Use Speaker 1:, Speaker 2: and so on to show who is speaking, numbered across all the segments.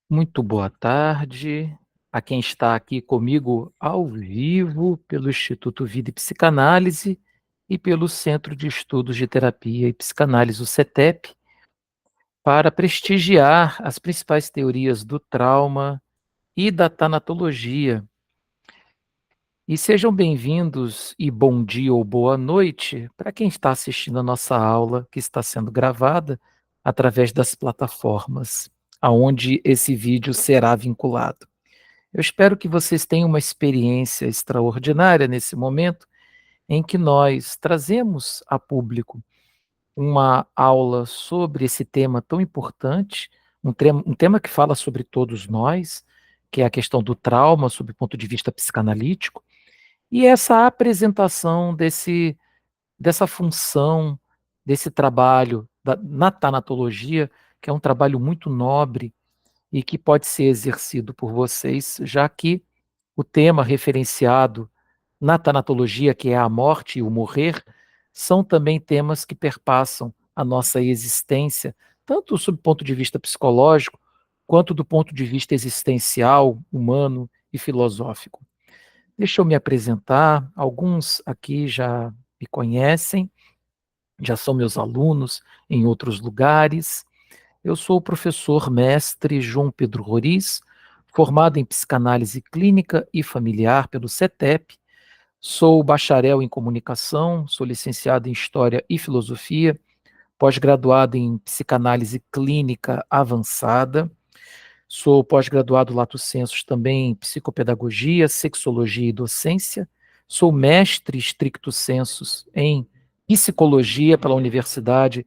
Speaker 1: Muito boa tarde a quem está aqui comigo ao vivo pelo Instituto Vida e Psicanálise e pelo Centro de Estudos de Terapia e Psicanálise, o CETEP, para prestigiar as principais teorias do trauma e da tanatologia. E sejam bem-vindos e bom dia ou boa noite para quem está assistindo a nossa aula, que está sendo gravada através das plataformas aonde esse vídeo será vinculado. Eu espero que vocês tenham uma experiência extraordinária nesse momento em que nós trazemos a público uma aula sobre esse tema tão importante, um tema que fala sobre todos nós, que é a questão do trauma sob o ponto de vista psicanalítico, e essa apresentação dessa função, desse trabalho na tanatologia, que é um trabalho muito nobre e que pode ser exercido por vocês, já que o tema referenciado na tanatologia, que é a morte e o morrer, são também temas que perpassam a nossa existência, tanto sob o ponto de vista psicológico, quanto do ponto de vista existencial, humano e filosófico. Deixa eu me apresentar, alguns aqui já me conhecem, já são meus alunos em outros lugares. Eu sou o professor mestre João Pedro Roriz, formado em psicanálise clínica e familiar pelo CETEP. Sou bacharel em comunicação, sou licenciado em História e Filosofia, pós-graduado em psicanálise clínica avançada, sou pós-graduado lato sensu também em psicopedagogia, sexologia e docência, sou mestre stricto sensu em psicologia pela Universidade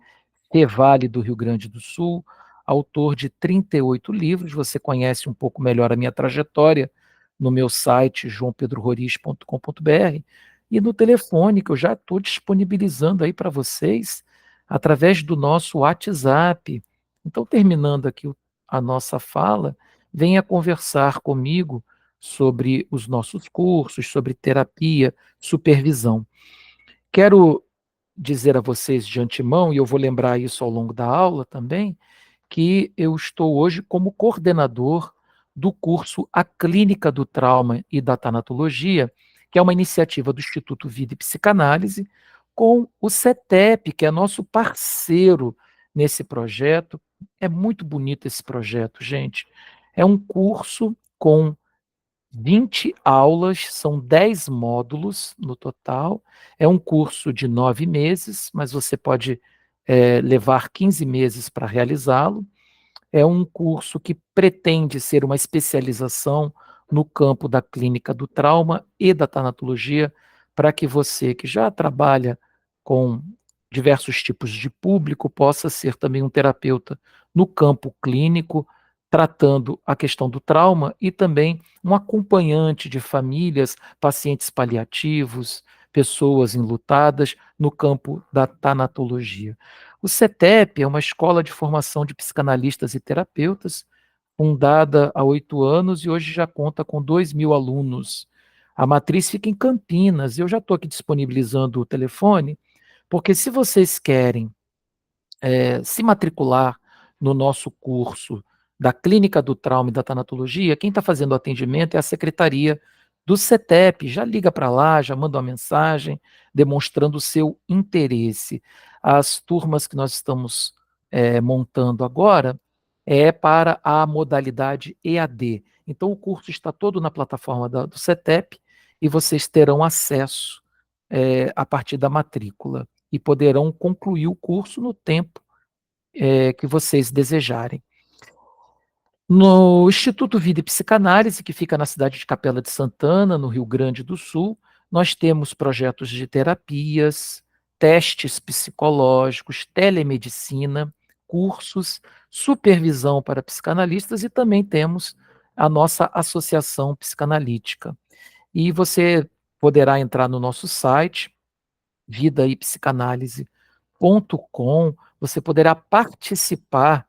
Speaker 1: Vale do Rio Grande do Sul, autor de 38 livros. Você conhece um pouco melhor a minha trajetória no meu site joaopedrororiz.com.br e no telefone que eu já estou disponibilizando aí para vocês através do nosso WhatsApp. Então, terminando aqui a nossa fala, venha conversar comigo sobre os nossos cursos, sobre terapia, supervisão. Quero dizer a vocês de antemão, e eu vou lembrar isso ao longo da aula também, que eu estou hoje como coordenador do curso A Clínica do Trauma e da Tanatologia, que é uma iniciativa do Instituto Vida e Psicanálise, com o CETEP, que é nosso parceiro nesse projeto. É muito bonito esse projeto, gente. É um curso com 20 aulas, são 10 módulos no total. É um curso de 9 meses, mas você pode levar 15 meses para realizá-lo. É um curso que pretende ser uma especialização no campo da clínica do trauma e da tanatologia, para que você que já trabalha com diversos tipos de público possa ser também um terapeuta no campo clínico, tratando a questão do trauma e também um acompanhante de famílias, pacientes paliativos, pessoas enlutadas no campo da tanatologia. O CETEP é uma escola de formação de psicanalistas e terapeutas, fundada há 8 anos e hoje já conta com 2.000 alunos. A matriz fica em Campinas. Eu já estou aqui disponibilizando o telefone, porque se vocês querem se matricular no nosso curso da Clínica do Trauma e da Tanatologia, quem está fazendo o atendimento é a Secretaria do CETEP. Já liga para lá, já manda uma mensagem demonstrando o seu interesse. As turmas que nós estamos montando agora é para a modalidade EAD. Então, o curso está todo na plataforma do CETEP e vocês terão acesso a partir da matrícula e poderão concluir o curso no tempo que vocês desejarem. No Instituto Vida e Psicanálise, que fica na cidade de Capela de Santana, no Rio Grande do Sul, nós temos projetos de terapias, testes psicológicos, telemedicina, cursos, supervisão para psicanalistas e também temos a nossa associação psicanalítica. E você poderá entrar no nosso site, vidaepsicanalise.com, você poderá participar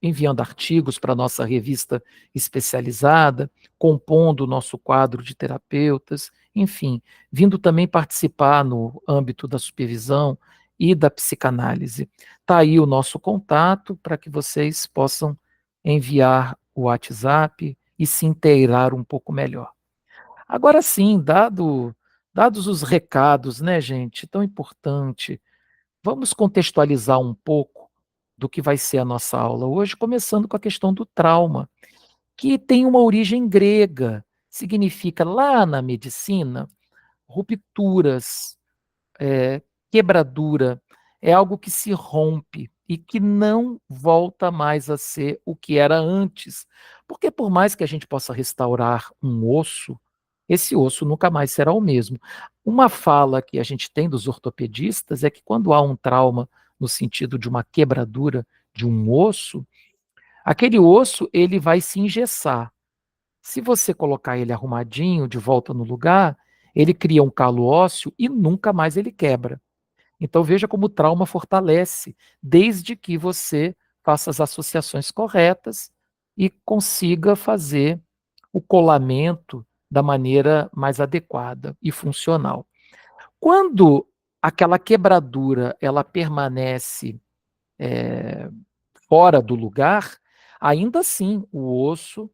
Speaker 1: enviando artigos para a nossa revista especializada, compondo o nosso quadro de terapeutas, enfim, vindo também participar no âmbito da supervisão e da psicanálise. Está aí o nosso contato para que vocês possam enviar o WhatsApp e se inteirar um pouco melhor. Agora sim, dados os recados, né, gente, tão importante, vamos contextualizar um pouco do que vai ser a nossa aula hoje, começando com a questão do trauma, que tem uma origem grega, significa lá na medicina, rupturas, é, quebradura, é algo que se rompe e que não volta mais a ser o que era antes. Porque por mais que a gente possa restaurar um osso, esse osso nunca mais será o mesmo. Uma fala que a gente tem dos ortopedistas é que quando há um trauma no sentido de uma quebradura de um osso, aquele osso ele vai se engessar. Se você colocar ele arrumadinho, de volta no lugar, ele cria um calo ósseo e nunca mais ele quebra. Então veja como o trauma fortalece, desde que você faça as associações corretas e consiga fazer o colamento da maneira mais adequada e funcional. Quando aquela quebradura ela permanece fora do lugar, ainda assim o osso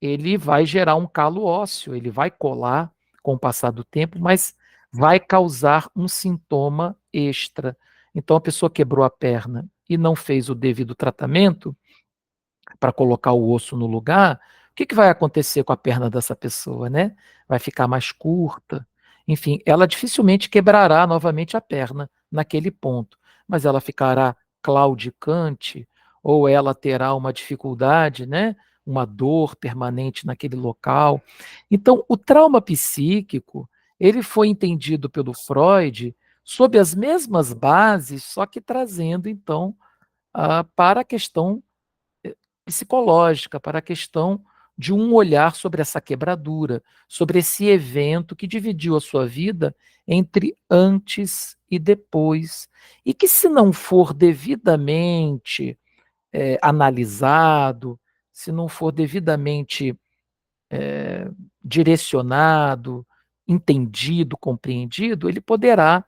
Speaker 1: ele vai gerar um calo ósseo, ele vai colar com o passar do tempo, mas vai causar um sintoma extra. Então a pessoa quebrou a perna e não fez o devido tratamento para colocar o osso no lugar, o que vai acontecer com a perna dessa pessoa, né? Vai ficar mais curta. Enfim, ela dificilmente quebrará novamente a perna naquele ponto, mas ela ficará claudicante ou ela terá uma dificuldade, né? Uma dor permanente naquele local. Então, o trauma psíquico, ele foi entendido pelo Freud sob as mesmas bases, só que trazendo então para a questão psicológica, para a questão de um olhar sobre essa quebradura, sobre esse evento que dividiu a sua vida entre antes e depois. E que, se não for devidamente analisado, se não for devidamente direcionado, entendido, compreendido, ele poderá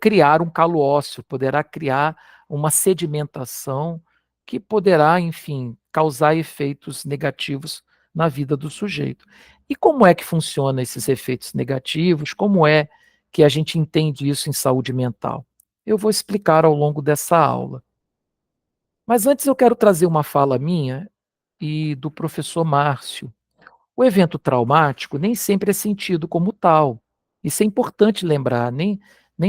Speaker 1: criar um calo ósseo, poderá criar uma sedimentação que poderá, enfim, causar efeitos negativos na vida do sujeito. E como é que funcionam esses efeitos negativos? Como é que a gente entende isso em saúde mental? Eu vou explicar ao longo dessa aula. Mas antes eu quero trazer uma fala minha e do professor Márcio. O evento traumático nem sempre é sentido como tal. Isso é importante lembrar, nem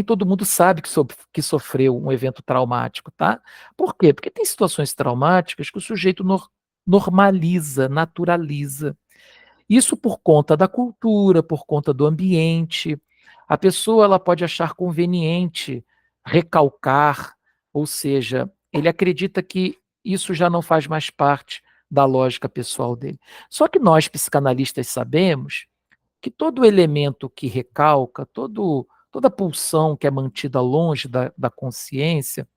Speaker 1: todo mundo sabe que sofreu um evento traumático, tá? Por quê? Porque tem situações traumáticas que o sujeito normaliza, naturaliza. Isso por conta da cultura, por conta do ambiente. A pessoa ela pode achar conveniente recalcar, ou seja, ele acredita que isso já não faz mais parte da lógica pessoal dele. Só que nós, psicanalistas, sabemos que todo elemento que recalca, toda pulsão que é mantida longe da consciência,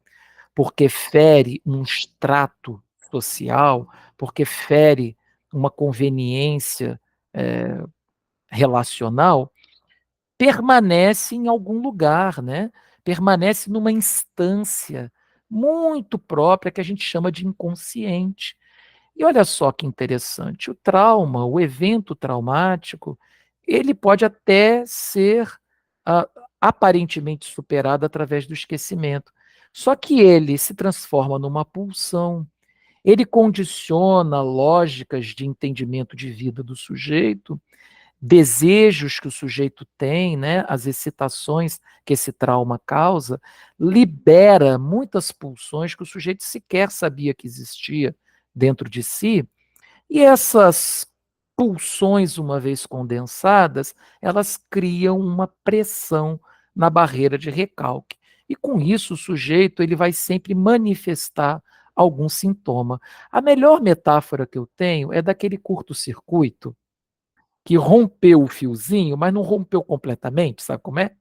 Speaker 1: porque fere um extrato social, porque fere uma conveniência é, relacional, permanece em algum lugar, né? Permanece numa instância muito própria que a gente chama de inconsciente. E olha só que interessante, o trauma, o evento traumático, ele pode até ser ah, aparentemente superado através do esquecimento. Só que ele se transforma numa pulsão, ele condiciona lógicas de entendimento de vida do sujeito, desejos que o sujeito tem, né, as excitações que esse trauma causa, libera muitas pulsões que o sujeito sequer sabia que existia dentro de si, e essas pulsões, uma vez condensadas, elas criam uma pressão na barreira de recalque. E com isso o sujeito ele vai sempre manifestar algum sintoma. A melhor metáfora que eu tenho é daquele curto-circuito que rompeu o fiozinho, mas não rompeu completamente, sabe como é?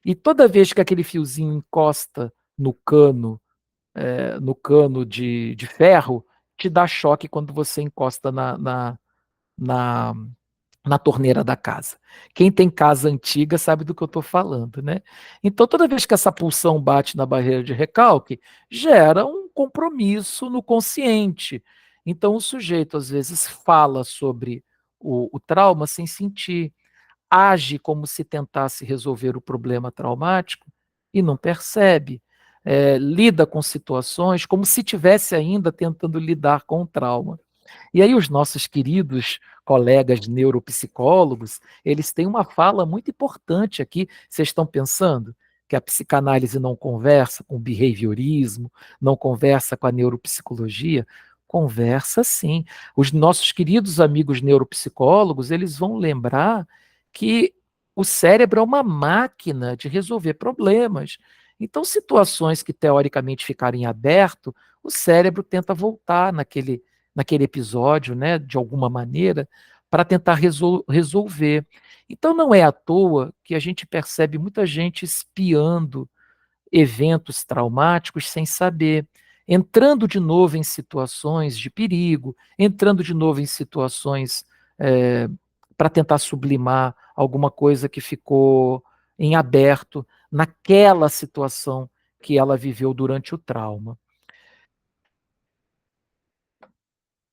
Speaker 1: E toda vez que aquele fiozinho encosta no cano de ferro, te dá choque quando você encosta na, na torneira da casa. Quem tem casa antiga sabe do que eu estou falando, né? Então, toda vez que essa pulsão bate na barreira de recalque, gera um compromisso no consciente. Então, o sujeito, às vezes, fala sobre o trauma sem sentir, age como se tentasse resolver o problema traumático e não percebe. Lida com situações como se tivesse ainda tentando lidar com o trauma. E aí os nossos queridos colegas neuropsicólogos, eles têm uma fala muito importante aqui. Vocês estão pensando que a psicanálise não conversa com o behaviorismo, não conversa com a neuropsicologia? Conversa sim. Os nossos queridos amigos neuropsicólogos, eles vão lembrar que o cérebro é uma máquina de resolver problemas. Então, situações que teoricamente ficarem aberto, o cérebro tenta voltar naquele episódio, né, de alguma maneira, para tentar resolver. Então não é à toa que a gente percebe muita gente espiando eventos traumáticos sem saber, entrando de novo em situações de perigo, entrando de novo em situações para tentar sublimar alguma coisa que ficou em aberto naquela situação que ela viveu durante o trauma.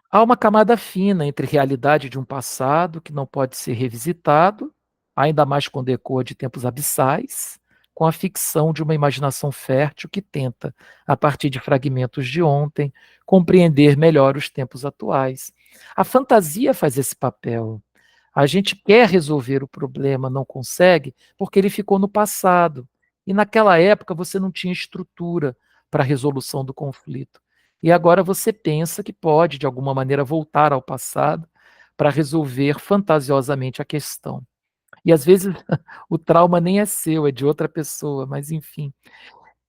Speaker 1: Há uma camada fina entre realidade de um passado que não pode ser revisitado, ainda mais quando ecoa de tempos abissais, com a ficção de uma imaginação fértil que tenta, a partir de fragmentos de ontem, compreender melhor os tempos atuais. A fantasia faz esse papel. A gente quer resolver o problema, não consegue, porque ele ficou no passado. E naquela época você não tinha estrutura para a resolução do conflito. E agora você pensa que pode, de alguma maneira, voltar ao passado para resolver fantasiosamente a questão. E às vezes o trauma nem é seu, é de outra pessoa, mas enfim.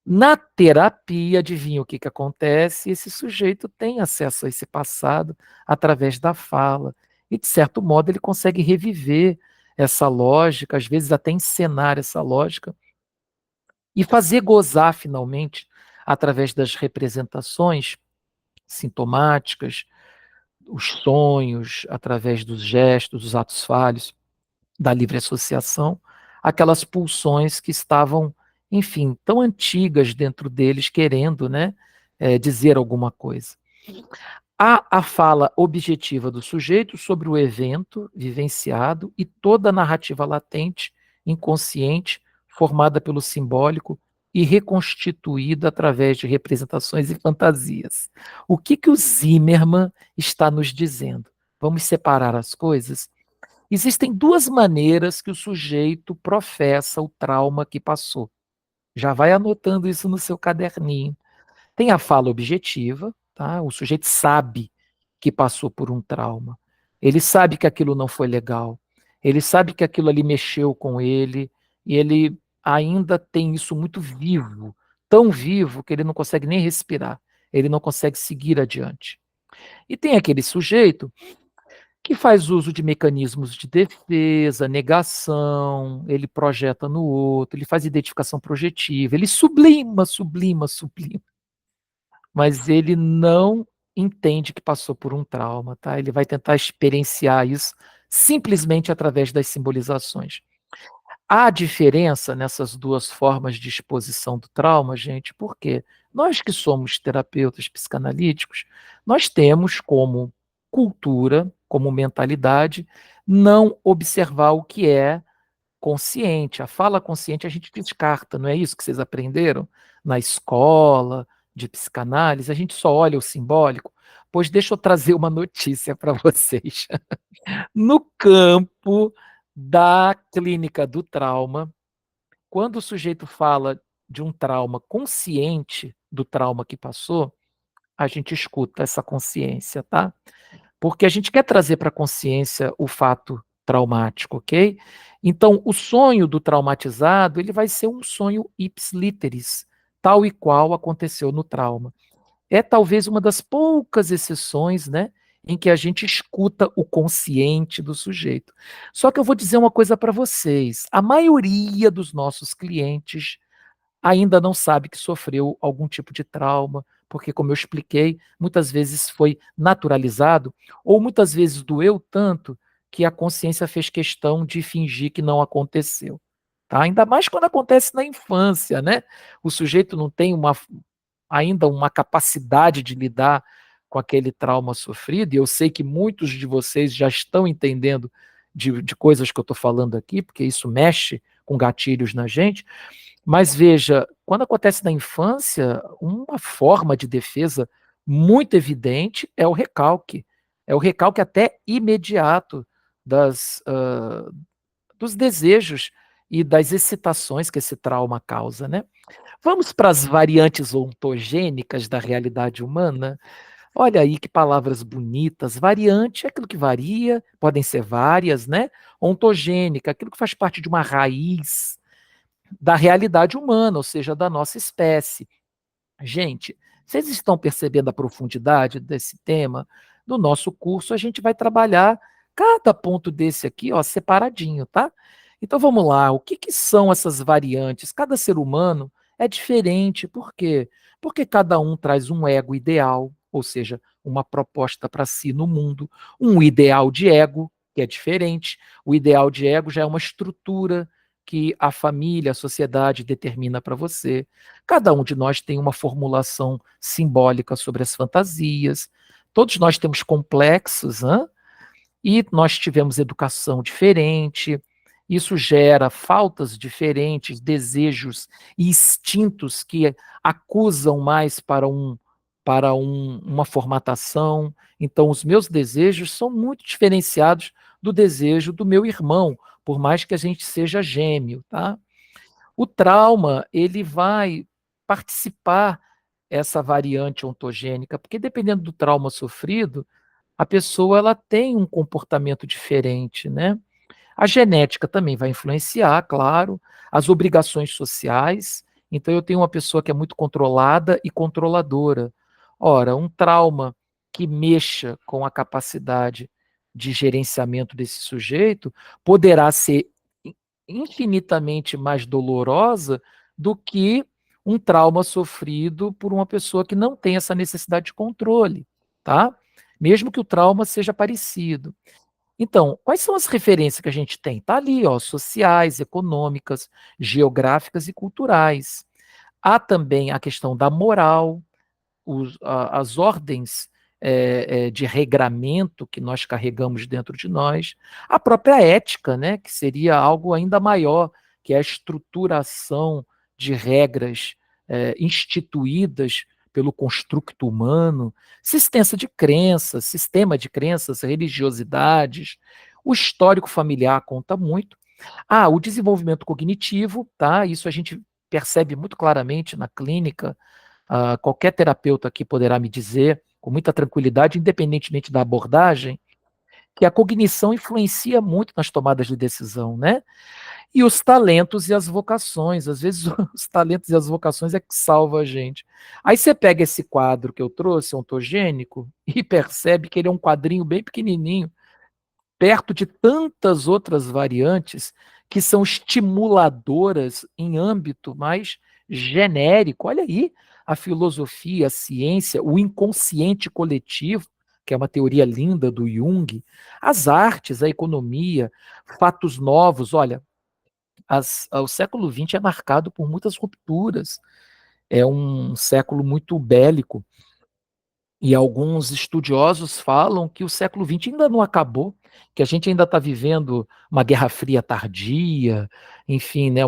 Speaker 1: Na terapia, adivinha o que, que acontece? Esse sujeito tem acesso a esse passado através da fala. E, de certo modo, ele consegue reviver essa lógica, às vezes até encenar essa lógica, e fazer gozar, finalmente, através das representações sintomáticas, os sonhos, através dos gestos, dos atos falhos, da livre associação, aquelas pulsões que estavam, enfim, tão antigas dentro deles, querendo, né, dizer alguma coisa. Há a fala objetiva do sujeito sobre o evento vivenciado e toda a narrativa latente, inconsciente, formada pelo simbólico e reconstituída através de representações e fantasias. O que que o Zimmermann está nos dizendo? Vamos separar as coisas? Existem duas maneiras que o sujeito professa o trauma que passou. Já vai anotando isso no seu caderninho. Tem a fala objetiva, tá? O sujeito sabe que passou por um trauma. Ele sabe que aquilo não foi legal. Ele sabe que aquilo ali mexeu com ele e ele ainda tem isso muito vivo, tão vivo que ele não consegue nem respirar. Ele não consegue seguir adiante. E tem aquele sujeito que faz uso de mecanismos de defesa, negação, ele projeta no outro, ele faz identificação projetiva, ele sublima, sublima, sublima, mas ele não entende que passou por um trauma, tá? Ele vai tentar experienciar isso simplesmente através das simbolizações. Há diferença nessas duas formas de exposição do trauma, gente, porque nós que somos terapeutas psicanalíticos, nós temos como cultura, como mentalidade, não observar o que é consciente. A fala consciente a gente descarta, não é isso que vocês aprenderam na escola de psicanálise? A gente só olha o simbólico. Pois deixa eu trazer uma notícia para vocês. No campo da clínica do trauma, quando o sujeito fala de um trauma consciente do trauma que passou, a gente escuta essa consciência, tá? Porque a gente quer trazer para a consciência o fato traumático, ok? Então, o sonho do traumatizado, ele vai ser um sonho ips literis, tal e qual aconteceu no trauma. É talvez uma das poucas exceções, né, em que a gente escuta o consciente do sujeito. Só que eu vou dizer uma coisa para vocês: a maioria dos nossos clientes ainda não sabe que sofreu algum tipo de trauma, porque, como eu expliquei, muitas vezes foi naturalizado, ou muitas vezes doeu tanto que a consciência fez questão de fingir que não aconteceu. Tá? Ainda mais quando acontece na infância, né? O sujeito não tem ainda uma capacidade de lidar com aquele trauma sofrido, e eu sei que muitos de vocês já estão entendendo de coisas que eu estou falando aqui, porque isso mexe com gatilhos na gente, mas veja, quando acontece na infância, uma forma de defesa muito evidente é o recalque. É o recalque até imediato dos desejos e das excitações que esse trauma causa, né? Vamos para as variantes ontogênicas da realidade humana? Olha aí que palavras bonitas. Variante é aquilo que varia, podem ser várias, né? Ontogênica, aquilo que faz parte de uma raiz da realidade humana, ou seja, da nossa espécie. Gente, vocês estão percebendo a profundidade desse tema? No nosso curso, a gente vai trabalhar cada ponto desse aqui, ó, separadinho, tá? Então vamos lá, o que são essas variantes? Cada ser humano é diferente, por quê? Porque cada um traz um ego ideal, ou seja, uma proposta para si no mundo, um ideal de ego, que é diferente. O ideal de ego já é uma estrutura que a família, a sociedade determina para você. Cada um de nós tem uma formulação simbólica sobre as fantasias. Todos nós temos complexos, hein? E nós tivemos educação diferente. Isso gera faltas diferentes, desejos e instintos que acusam mais uma formatação. Então, os meus desejos são muito diferenciados do desejo do meu irmão, por mais que a gente seja gêmeo, tá? O trauma, ele vai participar essa variante ontogênica, porque dependendo do trauma sofrido, a pessoa ela tem um comportamento diferente, né? A genética também vai influenciar, claro, as obrigações sociais. Então, eu tenho uma pessoa que é muito controlada e controladora. Ora, um trauma que mexa com a capacidade de gerenciamento desse sujeito poderá ser infinitamente mais dolorosa do que um trauma sofrido por uma pessoa que não tem essa necessidade de controle, tá? Mesmo que o trauma seja parecido. Então, quais são as referências que a gente tem? Tá ali, ó, sociais, econômicas, geográficas e culturais. Há também a questão da moral, as ordens de regramento que nós carregamos dentro de nós, a própria ética, né, que seria algo ainda maior, que é a estruturação de regras instituídas pelo construto humano, sistema de crenças, religiosidades, o histórico familiar conta muito. Ah, o desenvolvimento cognitivo, tá? Isso a gente percebe muito claramente na clínica. Qualquer terapeuta aqui poderá me dizer, com muita tranquilidade, independentemente da abordagem, que a cognição influencia muito nas tomadas de decisão, né? E os talentos e as vocações. Às vezes, os talentos e as vocações é que salvam a gente. Aí você pega esse quadro que eu trouxe, ontogênico, e percebe que ele é um quadrinho bem pequenininho, perto de tantas outras variantes que são estimuladoras em âmbito mais genérico. Olha aí a filosofia, a ciência, o inconsciente coletivo, que é uma teoria linda do Jung, as artes, a economia, fatos novos. Olha, o século XX é marcado por muitas rupturas. É um século muito bélico. E alguns estudiosos falam que o século XX ainda não acabou, que a gente ainda está vivendo uma Guerra Fria tardia, enfim, né,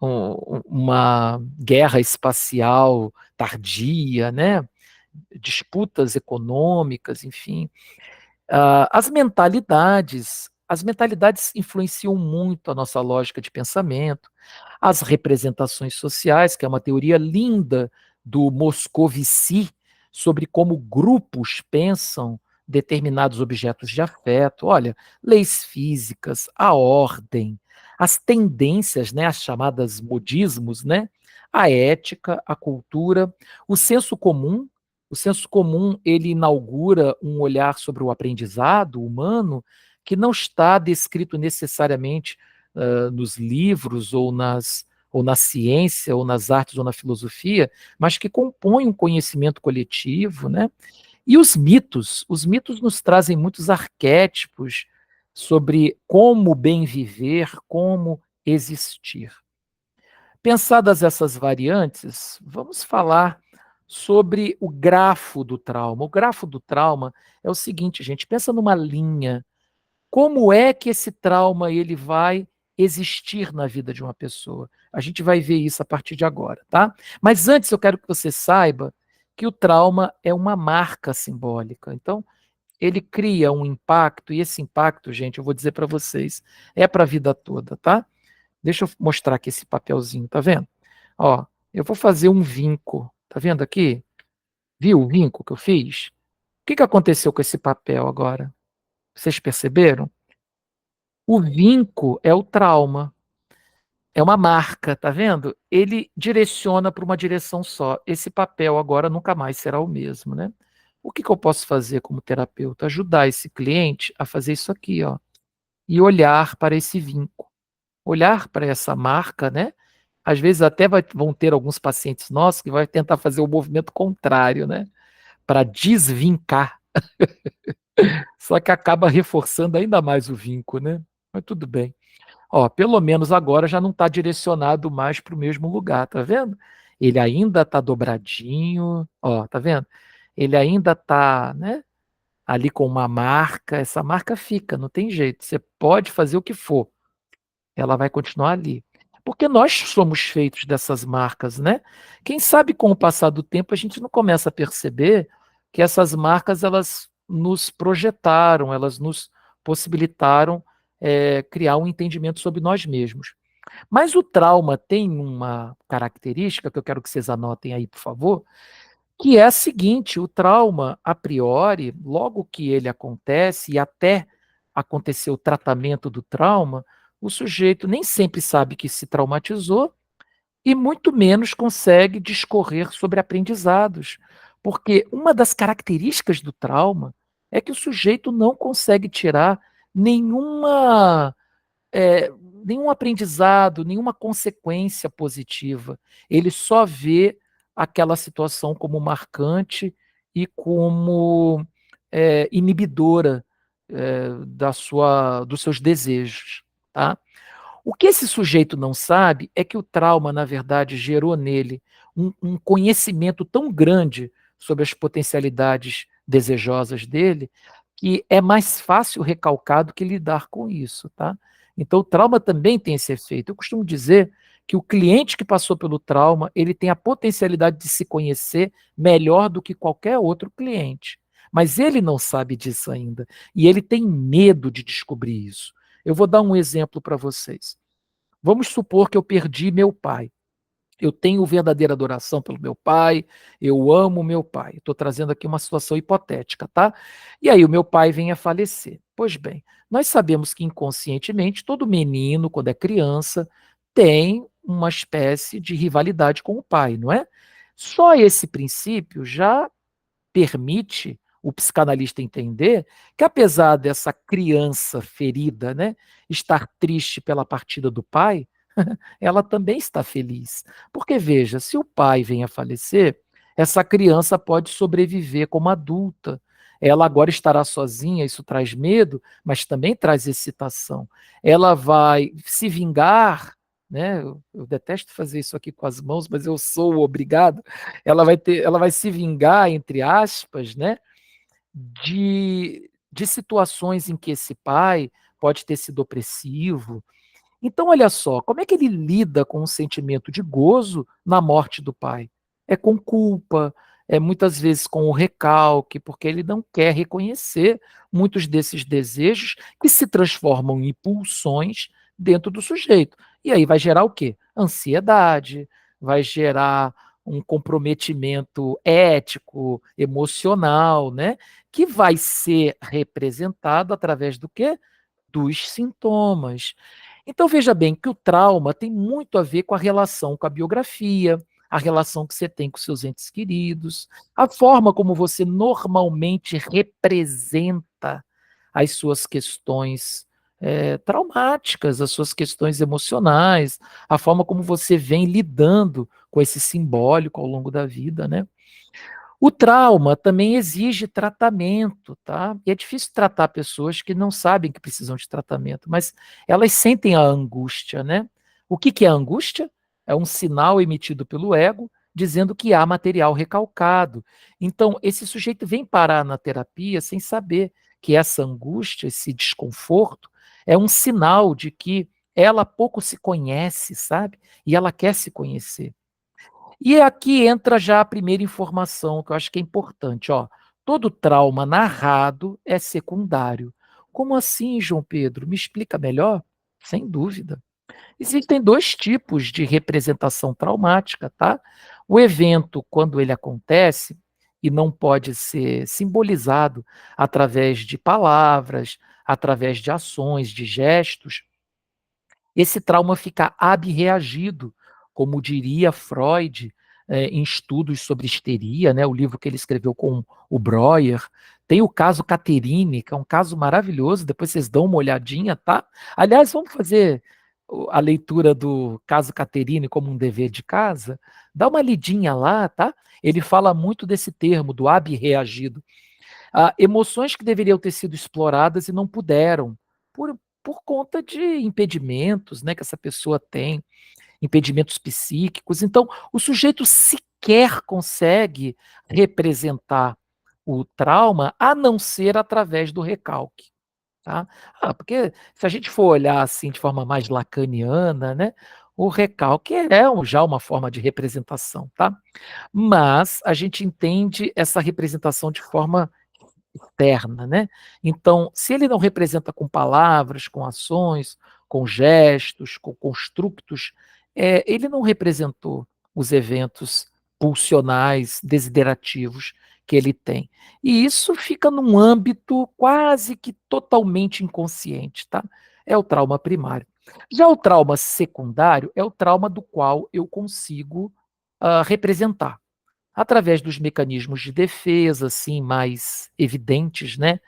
Speaker 1: uma guerra espacial tardia, né, disputas econômicas, enfim. As mentalidades influenciam muito a nossa lógica de pensamento, as representações sociais, que é uma teoria linda do Moscovici sobre como grupos pensam determinados objetos de afeto. Olha, leis físicas, a ordem, as tendências, né, as chamadas modismos, né, a ética, a cultura, o senso comum. O senso comum, ele inaugura um olhar sobre o aprendizado humano que não está descrito necessariamente nos livros ou ou na ciência, ou nas artes, ou na filosofia, mas que compõem um conhecimento coletivo, né? E os mitos nos trazem muitos arquétipos sobre como bem viver, como existir. Pensadas essas variantes, vamos falar sobre o grafo do trauma. O grafo do trauma é o seguinte, gente, pensa numa linha. Como é que esse trauma ele vai existir na vida de uma pessoa? A gente vai ver isso a partir de agora, tá? Mas antes eu quero que você saiba que o trauma é uma marca simbólica. Então, ele cria um impacto, e esse impacto, gente, eu vou dizer para vocês, é para a vida toda, tá? Deixa eu mostrar aqui esse papelzinho, tá vendo? Ó, eu vou fazer um vinco, tá vendo aqui? Viu o vinco que eu fiz? O que aconteceu com esse papel agora? Vocês perceberam? O vinco é o trauma, é uma marca, tá vendo? Ele direciona para uma direção só. Esse papel agora nunca mais será o mesmo, né? O que eu posso fazer como terapeuta? Ajudar esse cliente a fazer isso aqui, ó, e olhar para esse vinco, olhar para essa marca, né? Às vezes até vão ter alguns pacientes nossos que vai tentar fazer o movimento contrário, né? Para desvincar. Só que acaba reforçando ainda mais o vinco, né? Mas tudo bem. Ó, pelo menos agora já não está direcionado mais para o mesmo lugar, tá vendo? Ele ainda está dobradinho, ó, tá vendo? Ele ainda está, né, ali com uma marca, essa marca fica, não tem jeito. Você pode fazer o que for, ela vai continuar ali. Porque nós somos feitos dessas marcas, né? Quem sabe com o passar do tempo a gente não começa a perceber que essas marcas elas nos projetaram, elas nos possibilitaram criar um entendimento sobre nós mesmos. Mas o trauma tem uma característica que eu quero que vocês anotem aí, por favor, que é a seguinte: o trauma, a priori, logo que ele acontece e até acontecer o tratamento do trauma, o sujeito nem sempre sabe que se traumatizou e muito menos consegue discorrer sobre aprendizados. Porque uma das características do trauma é que o sujeito não consegue tirar nenhuma é, nenhum aprendizado, nenhuma consequência positiva. Ele só vê aquela situação como marcante e como inibidora dos seus desejos. Tá? O que esse sujeito não sabe é que o trauma, na verdade, gerou nele um conhecimento tão grande sobre as potencialidades desejosas dele, que é mais fácil recalcar do que lidar com isso, tá? Então, o trauma também tem esse efeito. Eu costumo dizer que o cliente que passou pelo trauma, ele tem a potencialidade de se conhecer melhor do que qualquer outro cliente. Mas ele não sabe disso ainda. E ele tem medo de descobrir isso. Eu vou dar um exemplo para vocês. Vamos supor que eu perdi meu pai. Eu tenho verdadeira adoração pelo meu pai, eu amo meu pai. Estou trazendo aqui uma situação hipotética, tá? E aí o meu pai vem a falecer. Pois bem, nós sabemos que inconscientemente todo menino, quando é criança, tem uma espécie de rivalidade com o pai, não é? Só esse princípio já permite o psicanalista entender que, apesar dessa criança ferida, né, estar triste pela partida do pai, ela também está feliz. Porque, veja, se o pai vem a falecer, essa criança pode sobreviver como adulta. Ela agora estará sozinha, isso traz medo, mas também traz excitação. Ela vai se vingar, né? Eu detesto fazer isso aqui com as mãos, mas eu sou obrigado. Ela vai se vingar, entre aspas, né? De situações em que esse pai pode ter sido opressivo, então, olha só, como é que ele lida com o sentimento de gozo na morte do pai? É com culpa, é muitas vezes com o recalque, porque ele não quer reconhecer muitos desses desejos que se transformam em pulsões dentro do sujeito. E aí vai gerar o quê? Ansiedade, vai gerar um comprometimento ético, emocional, né? Que vai ser representado através do quê? Dos sintomas. Então veja bem que o trauma tem muito a ver com a relação com a biografia, a relação que você tem com seus entes queridos, a forma como você normalmente representa as suas questões traumáticas, as suas questões emocionais, a forma como você vem lidando com esse simbólico ao longo da vida, né? O trauma também exige tratamento, tá? E é difícil tratar pessoas que não sabem que precisam de tratamento, mas elas sentem a angústia, né? O que que é a angústia? É um sinal emitido pelo ego dizendo que há material recalcado. Então, esse sujeito vem parar na terapia sem saber que essa angústia, esse desconforto, é um sinal de que ela pouco se conhece, sabe? E ela quer se conhecer. E aqui entra já a primeira informação que eu acho que é importante, ó. Todo trauma narrado é secundário. Como assim, João Pedro? Me explica melhor? Sem dúvida. Existem dois tipos de representação traumática, tá? O evento, quando ele acontece, e não pode ser simbolizado através de palavras, através de ações, de gestos, esse trauma fica abreagido, como diria Freud, em estudos sobre histeria, né, o livro que ele escreveu com o Breuer. Tem o caso Caterine, que é um caso maravilhoso, depois vocês dão uma olhadinha, tá? Aliás, vamos fazer a leitura do caso Caterine como um dever de casa? Dá uma lidinha lá, tá? Ele fala muito desse termo, do abreagido. Emoções que deveriam ter sido exploradas e não puderam, por conta de impedimentos, né, que essa pessoa tem, impedimentos psíquicos. Então, o sujeito sequer consegue representar o trauma a não ser através do recalque. Tá? Porque se a gente for olhar assim de forma mais lacaniana, né, o recalque é já uma forma de representação, tá? Mas a gente entende essa representação de forma externa, né? Então, se ele não representa com palavras, com ações, com gestos, com construtos, ele não representou os eventos pulsionais, desiderativos que ele tem. E isso fica num âmbito quase que totalmente inconsciente, tá? É o trauma primário. Já o trauma secundário é o trauma do qual eu consigo representar através dos mecanismos de defesa, assim, mais evidentes, né?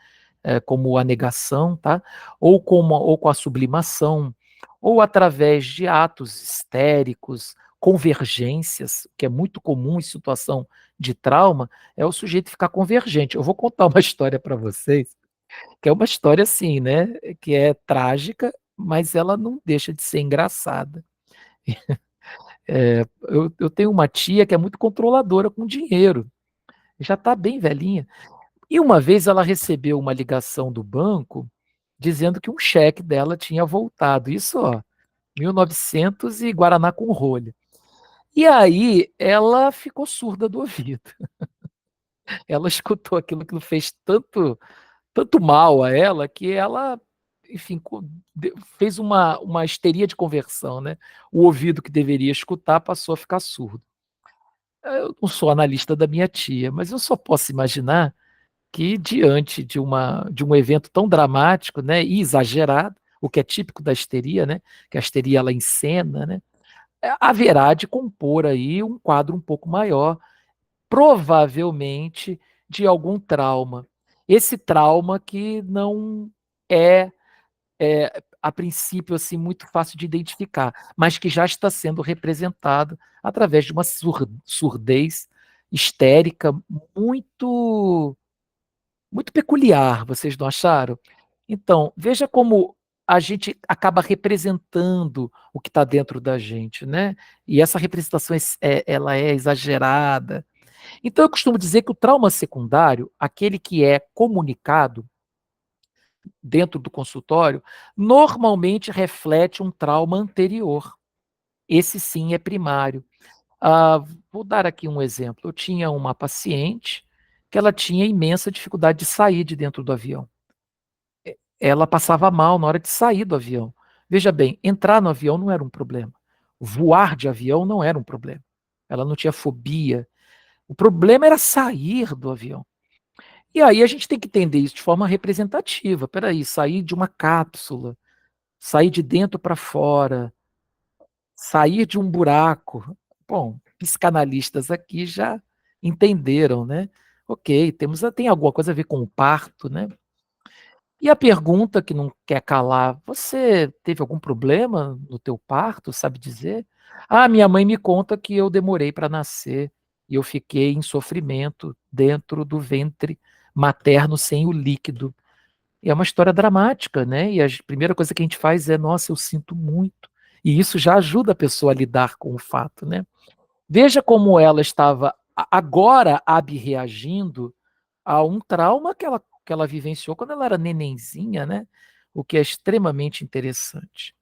Speaker 1: Como a negação, tá? Ou com a sublimação, ou através de atos histéricos, convergências, que é muito comum em situação de trauma, é o sujeito ficar convergente. Eu vou contar uma história para vocês, que é uma história assim, né? Que é trágica, mas ela não deixa de ser engraçada. Eu tenho uma tia que é muito controladora com dinheiro, já está bem velhinha. E uma vez ela recebeu uma ligação do banco dizendo que um cheque dela tinha voltado. Isso, ó, 1900 e Guaraná com rolha. E aí ela ficou surda do ouvido. Ela escutou aquilo que fez tanto mal a ela que ela, enfim, fez uma histeria de conversão, né? O ouvido que deveria escutar passou a ficar surdo. Eu não sou analista da minha tia, mas eu só posso imaginar que diante de um evento tão dramático, né, e exagerado, o que é típico da histeria, né, que a histeria ela encena, né, haverá de compor aí um quadro um pouco maior, provavelmente de algum trauma. Esse trauma que não é, a princípio assim muito fácil de identificar, mas que já está sendo representado através de uma surdez histérica muito peculiar, vocês não acharam? Então, veja como a gente acaba representando o que está dentro da gente, né? E essa representação ela é exagerada. Então, eu costumo dizer que o trauma secundário, aquele que é comunicado dentro do consultório, normalmente reflete um trauma anterior. Esse sim é primário. Vou dar aqui um exemplo. Eu tinha uma paciente que ela tinha imensa dificuldade de sair de dentro do avião. Ela passava mal na hora de sair do avião. Veja bem, entrar no avião não era um problema. Voar de avião não era um problema. Ela não tinha fobia. O problema era sair do avião. E aí a gente tem que entender isso de forma representativa. Peraí, sair de uma cápsula, sair de dentro para fora, sair de um buraco. Bom, psicanalistas aqui já entenderam, né? Ok, tem alguma coisa a ver com o parto, né? E a pergunta que não quer calar: "Você teve algum problema no teu parto, sabe dizer?". "Ah, minha mãe me conta que eu demorei para nascer e eu fiquei em sofrimento dentro do ventre materno sem o líquido". E é uma história dramática, né, e a primeira coisa que a gente faz é: "Nossa, eu sinto muito". E isso já ajuda a pessoa a lidar com o fato, né. Veja como ela estava agora abreagindo a um trauma que ela vivenciou quando ela era nenenzinha, né, o que é extremamente interessante.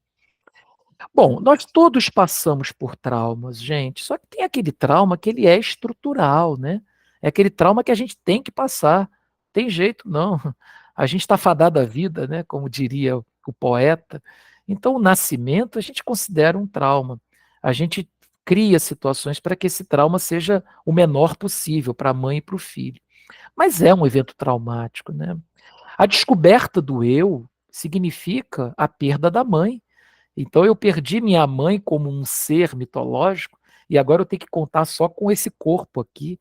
Speaker 1: Bom, nós todos passamos por traumas, gente, só que tem aquele trauma que ele é estrutural, né, é aquele trauma que a gente tem que passar, tem jeito não, a gente está fadado à vida, né, como diria o poeta. Então o nascimento a gente considera um trauma, a gente cria situações para que esse trauma seja o menor possível para a mãe e para o filho. Mas é um evento traumático, né. A descoberta do eu significa a perda da mãe. Então eu perdi minha mãe como um ser mitológico e agora eu tenho que contar só com esse corpo aqui.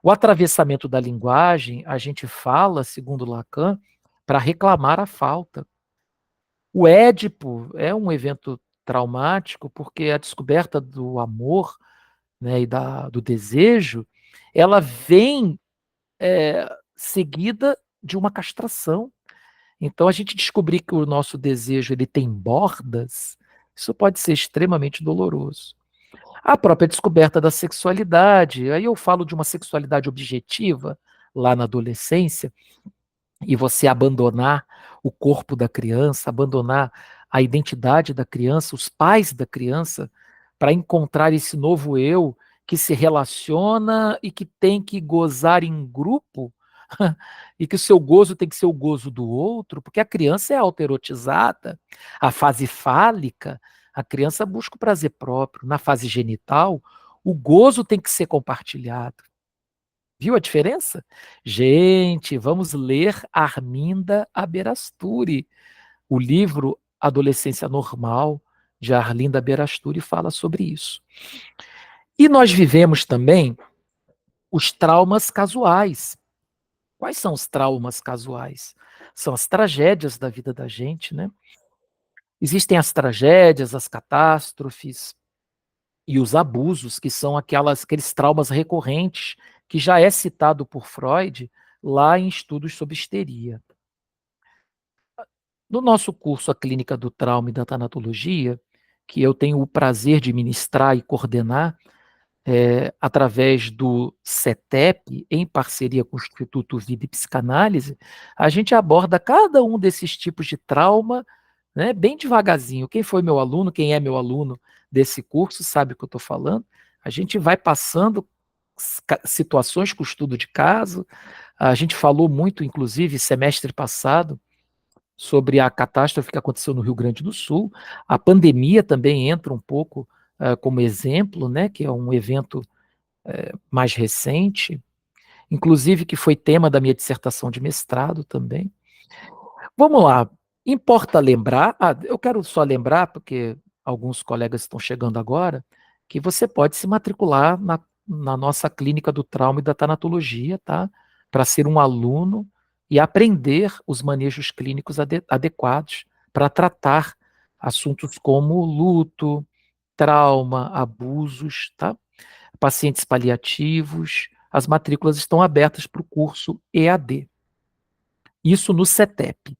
Speaker 1: O atravessamento da linguagem, a gente fala, segundo Lacan, para reclamar a falta. O Édipo é um evento traumático porque a descoberta do amor, né, e do desejo, ela vem seguida de uma castração. Então a gente descobrir que o nosso desejo ele tem bordas, isso pode ser extremamente doloroso. A própria descoberta da sexualidade, aí eu falo de uma sexualidade objetiva, lá na adolescência, e você abandonar o corpo da criança, abandonar a identidade da criança, os pais da criança, para encontrar esse novo eu que se relaciona e que tem que gozar em grupo, e que o seu gozo tem que ser o gozo do outro, porque a criança é autoerotizada, a fase fálica, a criança busca o prazer próprio, na fase genital, o gozo tem que ser compartilhado. Viu a diferença? Gente, vamos ler Arminda Aberasturi. O livro Adolescência Normal, de Arlinda Aberasturi, fala sobre isso. E nós vivemos também os traumas casuais. Quais são os traumas casuais? São as tragédias da vida da gente, né? Existem as tragédias, as catástrofes e os abusos, que são aqueles traumas recorrentes, que já é citado por Freud lá em estudos sobre histeria. No nosso curso A Clínica do Trauma e da Tanatologia, que eu tenho o prazer de ministrar e coordenar, através do CETEP, em parceria com o Instituto Vida e Psicanálise, a gente aborda cada um desses tipos de trauma, né, bem devagarzinho. Quem foi meu aluno, quem é meu aluno desse curso, sabe o que eu estou falando. A gente vai passando situações com o estudo de caso. A gente falou muito, inclusive, semestre passado, sobre a catástrofe que aconteceu no Rio Grande do Sul. A pandemia também entra um pouco como exemplo, né, que é um evento mais recente, inclusive que foi tema da minha dissertação de mestrado também. Vamos lá, importa lembrar, eu quero só lembrar, porque alguns colegas estão chegando agora, que você pode se matricular na nossa clínica do trauma e da tanatologia, tá? Para ser um aluno e aprender os manejos clínicos adequados para tratar assuntos como luto, trauma, abusos, tá? Pacientes paliativos. As matrículas estão abertas para o curso EAD. Isso no CETEP.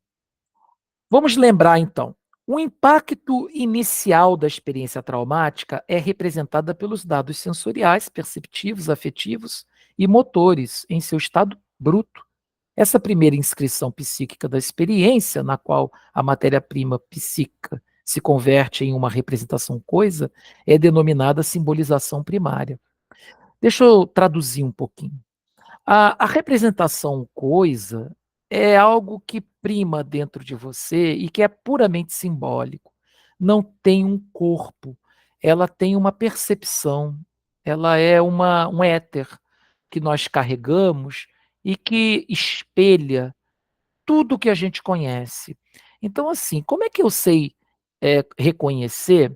Speaker 1: Vamos lembrar, então. O impacto inicial da experiência traumática é representada pelos dados sensoriais, perceptivos, afetivos e motores em seu estado bruto. Essa primeira inscrição psíquica da experiência, na qual a matéria-prima psíquica se converte em uma representação coisa, é denominada simbolização primária. Deixa eu traduzir um pouquinho. A representação coisa é algo que prima dentro de você e que é puramente simbólico. Não tem um corpo, ela tem uma percepção, ela é um éter que nós carregamos e que espelha tudo que a gente conhece. Então, assim, como é que eu sei reconhecer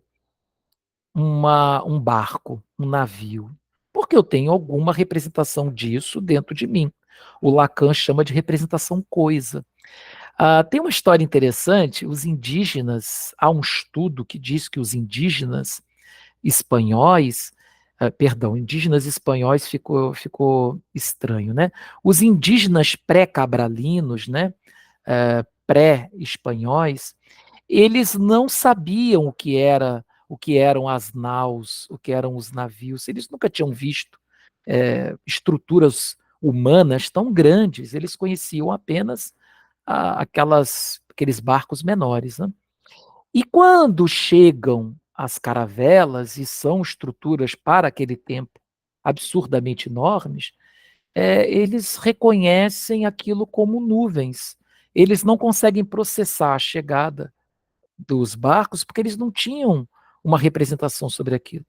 Speaker 1: um barco, um navio? Porque eu tenho alguma representação disso dentro de mim. O Lacan chama de representação coisa. Tem uma história interessante, os indígenas, há um estudo que diz que os indígenas espanhóis, indígenas espanhóis ficou estranho, né? Os indígenas pré-cabralinos, né, pré-espanhóis, eles não sabiam o que eram as naus, o que eram os navios. Eles nunca tinham visto estruturas humanas tão grandes. Eles conheciam apenas aqueles barcos menores, né? E quando chegam as caravelas e são estruturas para aquele tempo absurdamente enormes, eles reconhecem aquilo como nuvens. Eles não conseguem processar a chegada dos barcos porque eles não tinham uma representação sobre aquilo.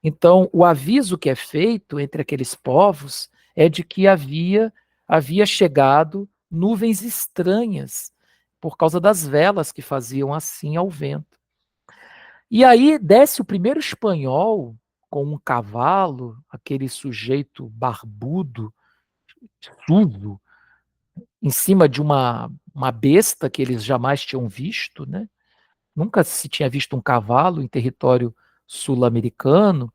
Speaker 1: Então, o aviso que é feito entre aqueles povos é de que havia chegado nuvens estranhas por causa das velas que faziam assim ao vento. E aí desce o primeiro espanhol com um cavalo, aquele sujeito barbudo, sujo, em cima de uma besta que eles jamais tinham visto, né? Nunca se tinha visto um cavalo em território sul-americano,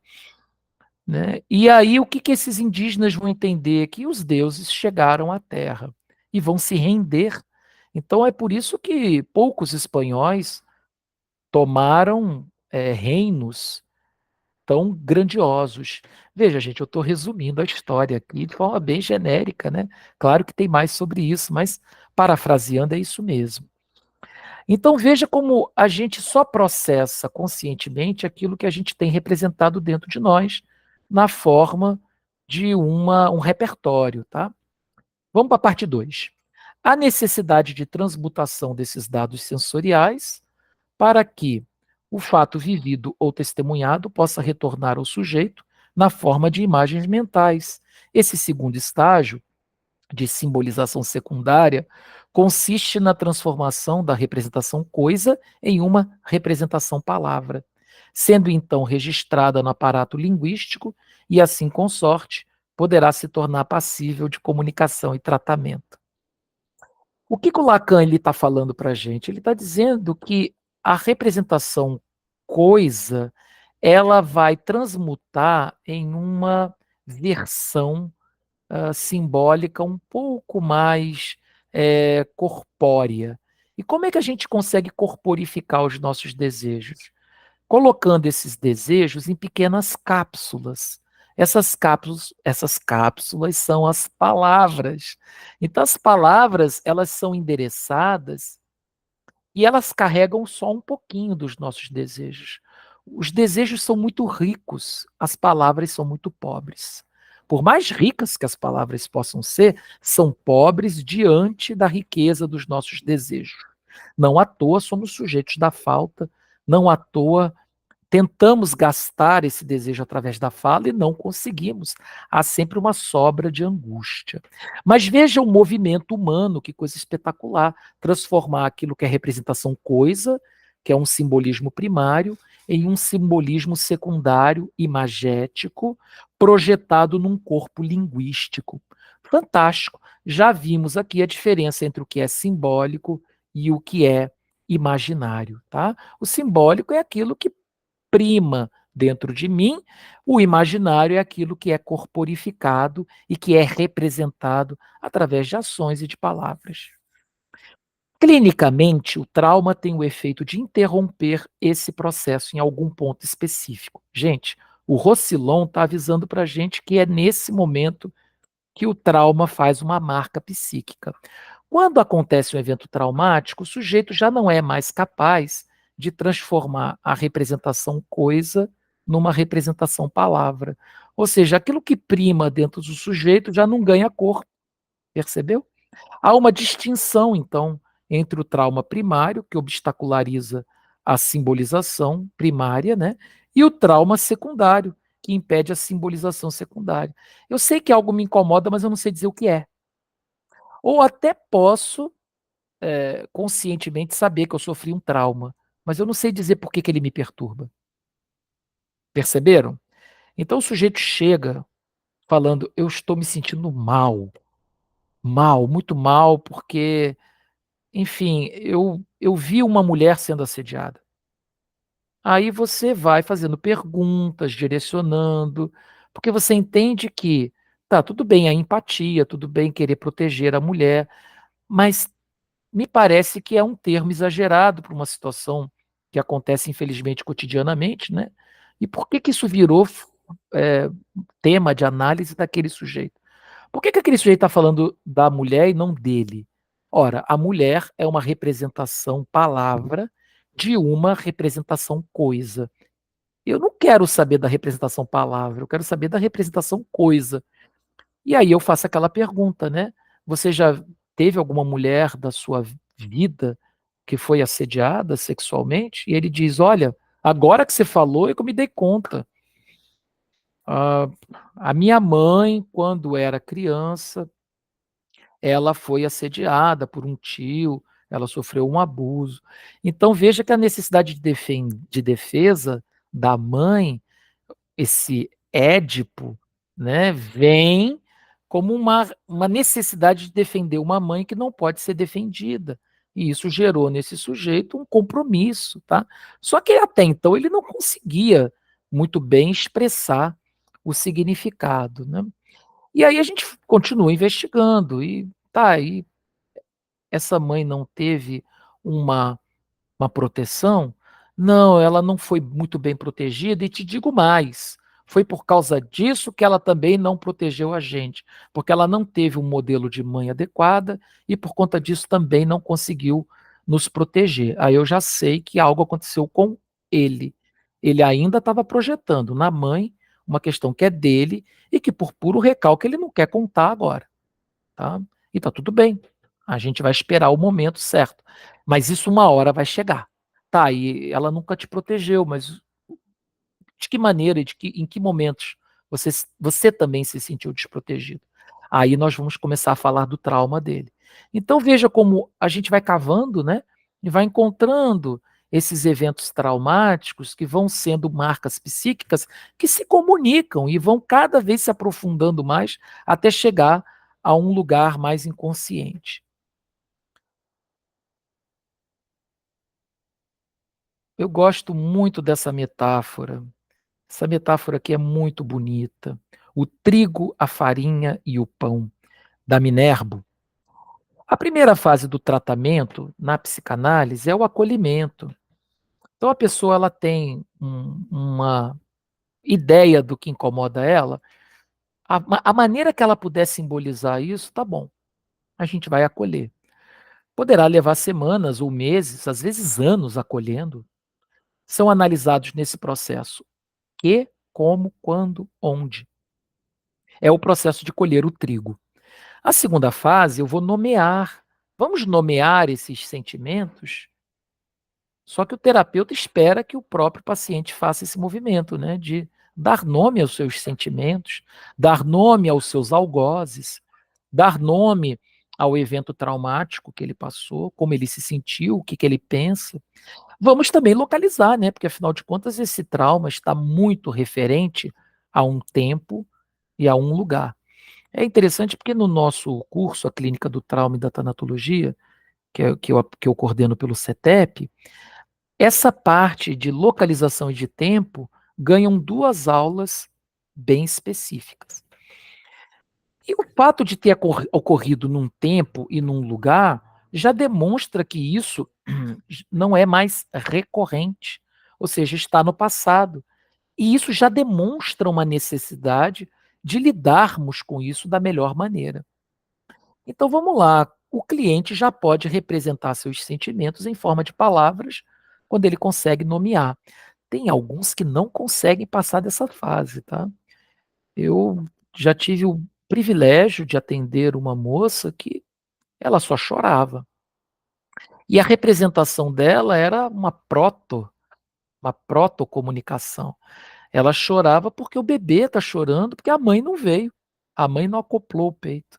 Speaker 1: né? E aí o que, que esses indígenas vão entender? Que os deuses chegaram à Terra e vão se render. Então é por isso que poucos espanhóis tomaram reinos tão grandiosos. Veja, gente, eu estou resumindo a história aqui de forma bem genérica, né? Claro que tem mais sobre isso, mas parafraseando é isso mesmo. Então veja como a gente só processa conscientemente aquilo que a gente tem representado dentro de nós na forma de um repertório, tá? Vamos para a parte 2. A necessidade de transmutação desses dados sensoriais para que o fato vivido ou testemunhado possa retornar ao sujeito na forma de imagens mentais. Esse segundo estágio de simbolização secundária consiste na transformação da representação coisa em uma representação palavra, sendo então registrada no aparato linguístico e, assim com sorte, poderá se tornar passível de comunicação e tratamento. O que, que o Lacan está falando para a gente? Ele está dizendo que a representação coisa ela vai transmutar em uma versão simbólica um pouco mais corpórea. E como é que a gente consegue corporificar os nossos desejos? Colocando esses desejos em pequenas cápsulas. Essas cápsulas são as palavras. Então, as palavras, elas são endereçadas e elas carregam só um pouquinho dos nossos desejos. Os desejos são muito ricos, as palavras são muito pobres. Por mais ricas que as palavras possam ser, são pobres diante da riqueza dos nossos desejos. Não à toa somos sujeitos da falta, não à toa tentamos gastar esse desejo através da fala e não conseguimos. Há sempre uma sobra de angústia. Mas veja o movimento humano, que coisa espetacular. Transformar aquilo que é representação coisa, que é um simbolismo primário, em um simbolismo secundário, imagético, projetado num corpo linguístico. Fantástico. Já vimos aqui a diferença entre o que é simbólico e o que é imaginário, tá? O simbólico é aquilo que prima dentro de mim, o imaginário é aquilo que é corporificado e que é representado através de ações e de palavras. Clinicamente, o trauma tem o efeito de interromper esse processo em algum ponto específico. Gente, o Roussillon está avisando para a gente que é nesse momento que o trauma faz uma marca psíquica. Quando acontece um evento traumático, o sujeito já não é mais capaz de transformar a representação coisa numa representação palavra. Ou seja, aquilo que prima dentro do sujeito já não ganha cor, percebeu? Há uma distinção, então, entre o trauma primário, que obstaculariza a simbolização primária, né, e o trauma secundário, que impede a simbolização secundária. Eu sei que algo me incomoda, mas eu não sei dizer o que é. Ou até posso conscientemente saber que eu sofri um trauma, mas eu não sei dizer por que, que ele me perturba. Perceberam? Então o sujeito chega falando, eu estou me sentindo mal, mal, muito mal, porque enfim, eu vi uma mulher sendo assediada. Aí você vai fazendo perguntas, direcionando, porque você entende que, tá, tudo bem a empatia, tudo bem querer proteger a mulher, mas me parece que é um termo exagerado para uma situação que acontece infelizmente cotidianamente, né. E por que que isso virou eh, tema de análise daquele sujeito? Por que que aquele sujeito está falando da mulher e não dele? Ora, a mulher é uma representação palavra de uma representação coisa. Eu não quero saber da representação palavra, eu quero saber da representação coisa. E aí eu faço aquela pergunta, né, você já teve alguma mulher da sua vida que foi assediada sexualmente? E ele diz: "Olha, agora que você falou é que eu me dei conta. Ah, a minha mãe, quando era criança, ela foi assediada por um tio, ela sofreu um abuso". Então veja que a necessidade de defesa da mãe, esse Édipo, né, vem como uma necessidade de defender uma mãe que não pode ser defendida. E isso gerou nesse sujeito um compromisso, tá. Só que até então ele não conseguia muito bem expressar o significado, né. E aí a gente continua investigando e tá, e essa mãe não teve uma proteção? Não, ela não foi muito bem protegida e te digo mais, foi por causa disso que ela também não protegeu a gente, porque ela não teve um modelo de mãe adequada e por conta disso também não conseguiu nos proteger. Aí eu já sei que algo aconteceu com ele. Ele ainda estava projetando na mãe uma questão que é dele e que por puro recalque ele não quer contar agora. Tá? E tá tudo bem. A gente vai esperar o momento certo. Mas isso uma hora vai chegar. Tá, e ela nunca te protegeu, mas de que maneira e em que momentos você também se sentiu desprotegido? Aí nós vamos começar a falar do trauma dele. Então veja como a gente vai cavando, né, e vai encontrando esses eventos traumáticos que vão sendo marcas psíquicas que se comunicam e vão cada vez se aprofundando mais até chegar a um lugar mais inconsciente. Eu gosto muito dessa metáfora. Essa metáfora aqui é muito bonita. O trigo, a farinha e o pão, da Minerbo. A primeira fase do tratamento na psicanálise é o acolhimento. Então a pessoa ela tem uma ideia do que incomoda ela, a maneira que ela puder simbolizar isso, tá bom, a gente vai acolher. Poderá levar semanas ou meses, às vezes anos acolhendo. São analisados nesse processo que, como, quando, onde. É o processo de colher o trigo. A segunda fase, eu vou nomear. Vamos nomear esses sentimentos, só que o terapeuta espera que o próprio paciente faça esse movimento, né, de dar nome aos seus sentimentos, dar nome aos seus algozes, dar nome ao evento traumático que ele passou, como ele se sentiu, o que que ele pensa. Vamos também localizar, né, porque afinal de contas esse trauma está muito referente a um tempo e a um lugar. É interessante porque no nosso curso, a Clínica do Trauma e da Tanatologia, que eu coordeno pelo CETEP, essa parte de localização e de tempo ganham 2 aulas bem específicas. E o fato de ter ocorrido num tempo e num lugar, já demonstra que isso não é mais recorrente, ou seja, está no passado. E isso já demonstra uma necessidade de lidarmos com isso da melhor maneira. Então vamos lá, o cliente já pode representar seus sentimentos em forma de palavras, quando ele consegue nomear. Tem alguns que não conseguem passar dessa fase, tá. Eu já tive o privilégio de atender uma moça que ela só chorava. E a representação dela era uma protocomunicação. Ela chorava porque o bebê está chorando, porque a mãe não veio, a mãe não acoplou o peito.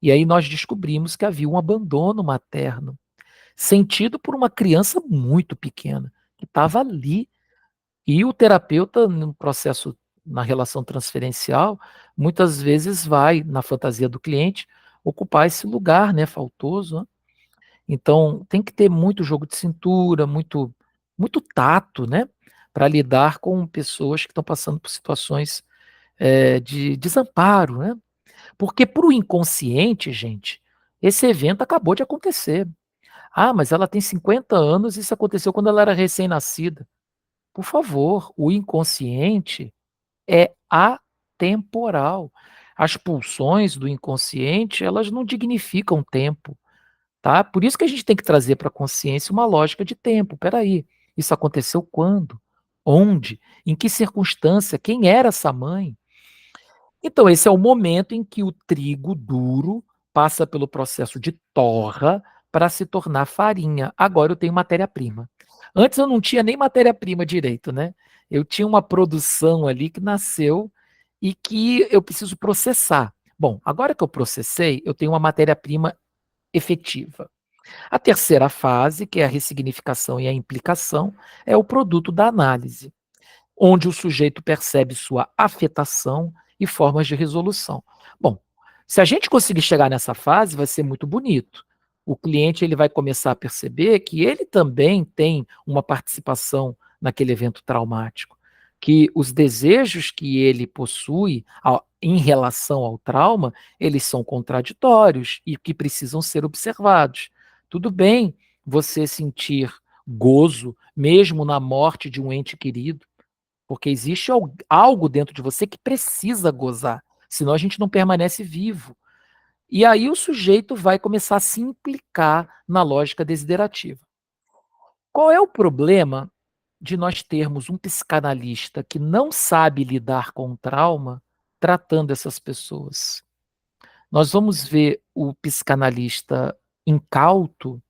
Speaker 1: E aí nós descobrimos que havia um abandono materno, sentido por uma criança muito pequena, que estava ali. E o terapeuta, no processo, na relação transferencial, muitas vezes vai, na fantasia do cliente, ocupar esse lugar, né, faltoso, né. Então, tem que ter muito jogo de cintura, muito tato, né, para lidar com pessoas que estão passando por situações, de desamparo, né. Porque para o inconsciente, gente, esse evento acabou de acontecer. "Ah, mas ela tem 50 anos e isso aconteceu quando ela era recém-nascida". Por favor, o inconsciente é atemporal. As pulsões do inconsciente, elas não dignificam tempo, tá? Por isso que a gente tem que trazer para a consciência uma lógica de tempo. Espera aí, isso aconteceu quando? Onde? Em que circunstância? Quem era essa mãe? Então, esse é o momento em que o trigo duro passa pelo processo de torra para se tornar farinha. Agora eu tenho matéria-prima. Antes eu não tinha nem matéria-prima direito, né? Eu tinha uma produção ali que nasceu e que eu preciso processar. Bom, agora que eu processei, eu tenho uma matéria-prima efetiva. A terceira fase, que é a ressignificação e a implicação, é o produto da análise, onde o sujeito percebe sua afetação e formas de resolução. Bom, se a gente conseguir chegar nessa fase, vai ser muito bonito. O cliente ele vai começar a perceber que ele também tem uma participação naquele evento traumático, que os desejos que ele possui em relação ao trauma, eles são contraditórios e que precisam ser observados. Tudo bem você sentir gozo, mesmo na morte de um ente querido, porque existe algo dentro de você que precisa gozar, senão a gente não permanece vivo. E aí o sujeito vai começar a se implicar na lógica desiderativa. Qual é o problema de nós termos um psicanalista que não sabe lidar com o trauma tratando essas pessoas? Nós vamos ver o psicanalista incauto,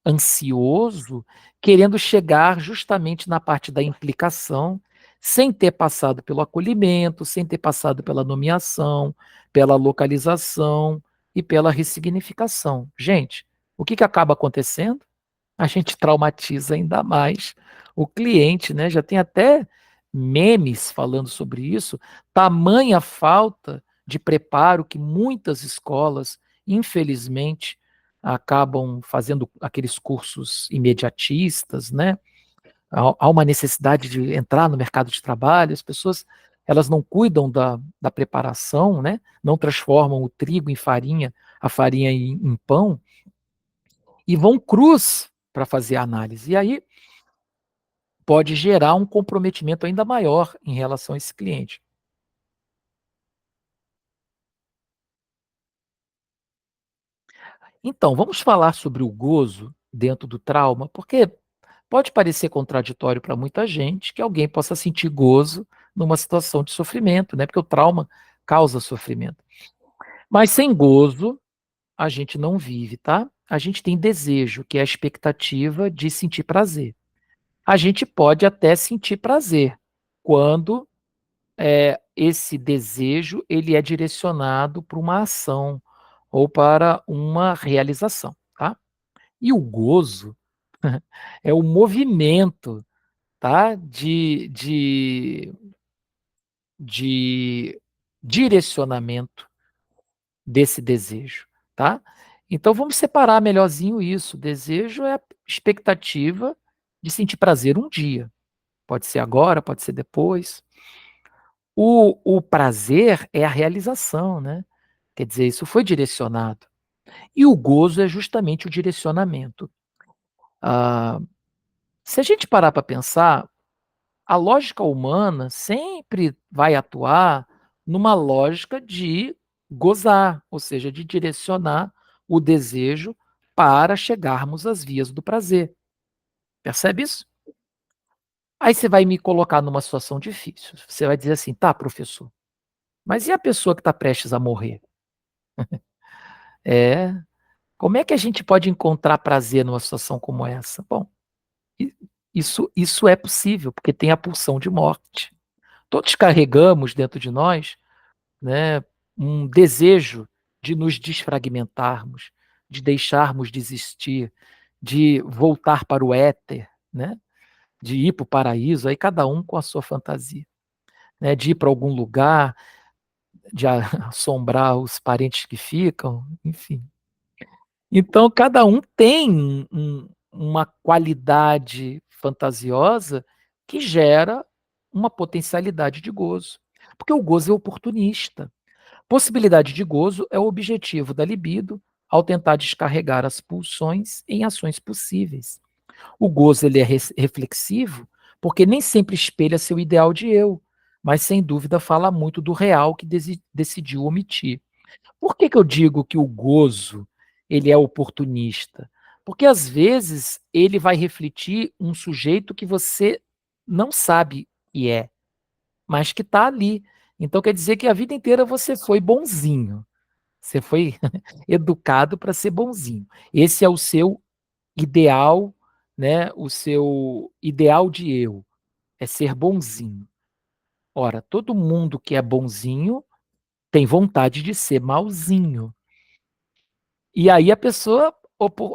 Speaker 1: ansioso, querendo chegar justamente na parte da implicação, sem ter passado pelo acolhimento, sem ter passado pela nomeação, pela localização e pela ressignificação. Gente, o que acaba acontecendo? A gente traumatiza ainda mais o cliente, né? Já tem até memes falando sobre isso, tamanha falta de preparo que muitas escolas, infelizmente, acabam fazendo aqueles cursos imediatistas, né? Há uma necessidade de entrar no mercado de trabalho, as pessoas elas não cuidam da preparação, né? Não transformam o trigo em farinha, a farinha em pão, e vão crus para fazer a análise. E aí pode gerar um comprometimento ainda maior em relação a esse cliente. Então, vamos falar sobre o gozo dentro do trauma, porque pode parecer contraditório para muita gente que alguém possa sentir gozo numa situação de sofrimento, né? Porque o trauma causa sofrimento. Mas sem gozo, a gente não vive, tá? A gente tem desejo, que é a expectativa de sentir prazer. A gente pode até sentir prazer quando esse desejo ele é direcionado para uma ação ou para uma realização, tá? E o gozo é o movimento, tá? De direcionamento desse desejo, tá? Então vamos separar melhorzinho isso. Desejo é a expectativa de sentir prazer um dia. Pode ser agora, pode ser depois. O prazer é a realização, né? Quer dizer, isso foi direcionado. E o gozo é justamente o direcionamento. Ah, se a gente parar para pensar, a lógica humana sempre vai atuar numa lógica de gozar, ou seja, de direcionar o desejo para chegarmos às vias do prazer. Percebe isso? Aí você vai me colocar numa situação difícil. Você vai dizer assim, tá, professor, mas e a pessoa que está prestes a morrer? É, como é que a gente pode encontrar prazer numa situação como essa? Bom, i isso é possível, porque tem a pulsão de morte. Todos carregamos dentro de nós, né, um desejo de nos desfragmentarmos, de deixarmos de existir, de voltar para o éter, né, de ir para o paraíso, aí cada um com a sua fantasia, né, de ir para algum lugar, de assombrar os parentes que ficam, enfim. Então, cada um tem uma qualidade fantasiosa que gera uma potencialidade de gozo, porque o gozo é oportunista. Possibilidade de gozo é o objetivo da libido ao tentar descarregar as pulsões em ações possíveis. O gozo ele é reflexivo porque nem sempre espelha seu ideal de eu, mas sem dúvida fala muito do real que decidiu omitir. Por que, que eu digo que o gozo ele é oportunista? Porque às vezes ele vai refletir um sujeito que você não sabe que é, mas que está ali. Então quer dizer que a vida inteira você foi bonzinho, você foi educado para ser bonzinho. Esse é o seu ideal, né? O seu ideal de eu é ser bonzinho. Ora, todo mundo que é bonzinho tem vontade de ser malzinho. E aí a pessoa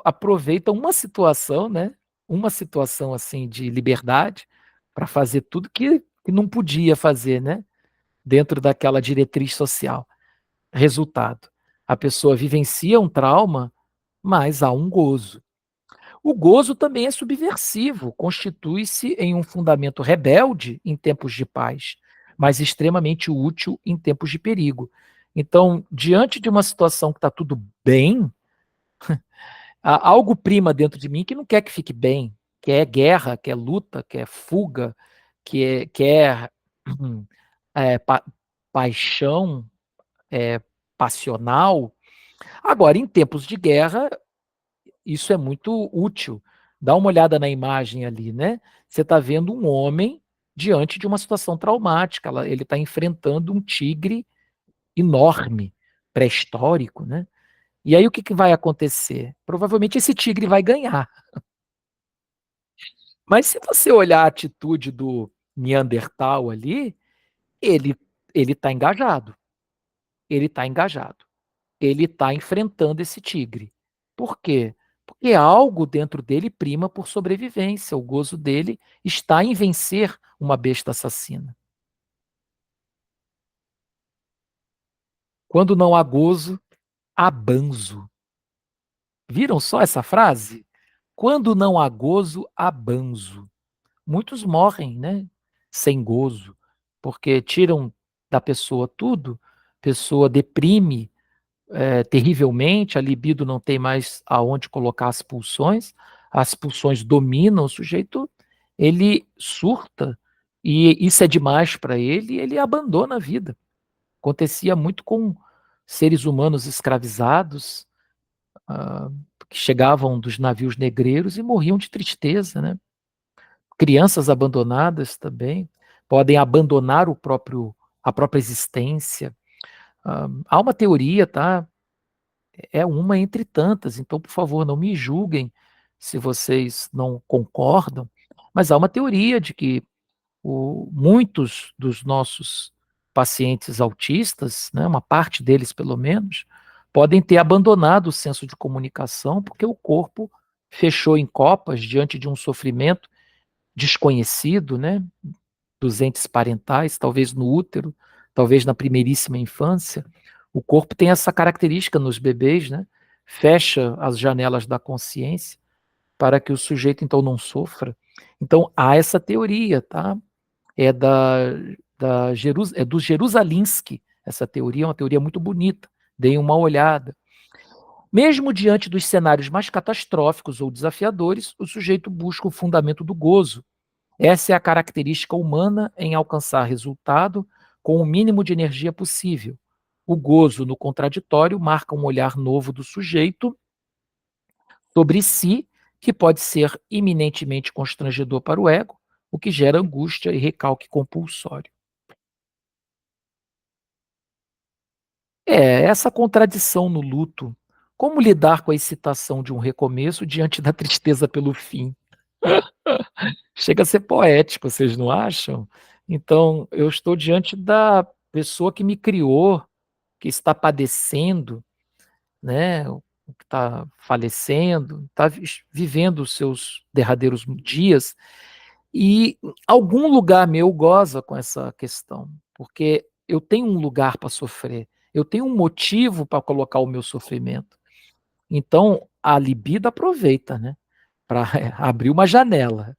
Speaker 1: aproveita uma situação, né? Uma situação assim de liberdade para fazer tudo que não podia fazer, né? Dentro daquela diretriz social. Resultado: a pessoa vivencia um trauma, mas há um gozo. O gozo também é subversivo, constitui-se em um fundamento rebelde em tempos de paz, mas extremamente útil em tempos de perigo. Então, diante de uma situação que está tudo bem, há algo prima dentro de mim que não quer que fique bem, quer guerra, quer luta, quer fuga, quer é, pa paixão passional. Agora, em tempos de guerra, isso é muito útil. Dá uma olhada na imagem ali, né? Você está vendo um homem diante de uma situação traumática. Ele está enfrentando um tigre enorme, pré-histórico, né? E aí o que, que vai acontecer? Provavelmente esse tigre vai ganhar. Mas se você olhar a atitude do Neandertal ali, ele ele está engajado. Ele está engajado. Ele está enfrentando esse tigre. Por quê? Porque algo dentro dele prima por sobrevivência. O gozo dele está em vencer uma besta assassina. Quando não há gozo, há banzo. Viram só essa frase? Quando não há gozo, há banzo. Muitos morrem, né? Sem gozo, porque tiram da pessoa tudo, a pessoa deprime, terrivelmente, a libido não tem mais aonde colocar as pulsões dominam o sujeito, ele surta, e isso é demais para ele, e ele abandona a vida. Acontecia muito com seres humanos escravizados, ah, que chegavam dos navios negreiros e morriam de tristeza, né? Crianças abandonadas também podem abandonar a própria existência. Há uma teoria, tá? É uma entre tantas, então, por favor, não me julguem se vocês não concordam, mas há uma teoria de que muitos dos nossos pacientes autistas, né, uma parte deles pelo menos, podem ter abandonado o senso de comunicação porque o corpo fechou em copas diante de um sofrimento desconhecido, né, dos entes parentais, talvez no útero, talvez na primeiríssima infância. O corpo tem essa característica nos bebês, né? Fecha as janelas da consciência para que o sujeito então não sofra. Então há essa teoria, tá? É é do Jerusalinski. Essa teoria é uma teoria muito bonita. Deem uma olhada. Mesmo diante dos cenários mais catastróficos ou desafiadores, o sujeito busca o fundamento do gozo. Essa é a característica humana em alcançar resultado com o mínimo de energia possível. O gozo no contraditório marca um olhar novo do sujeito sobre si, que pode ser iminentemente constrangedor para o ego, o que gera angústia e recalque compulsório. Essa contradição no luto. Como lidar com a excitação de um recomeço diante da tristeza pelo fim? Chega a ser poético, vocês não acham? Então, eu estou diante da pessoa que me criou, que está padecendo, né, o que está falecendo, está vivendo os seus derradeiros dias, e algum lugar meu goza com essa questão, porque eu tenho um lugar para sofrer, eu tenho um motivo para colocar o meu sofrimento. Então, a libido aproveita, né, para abrir uma janela.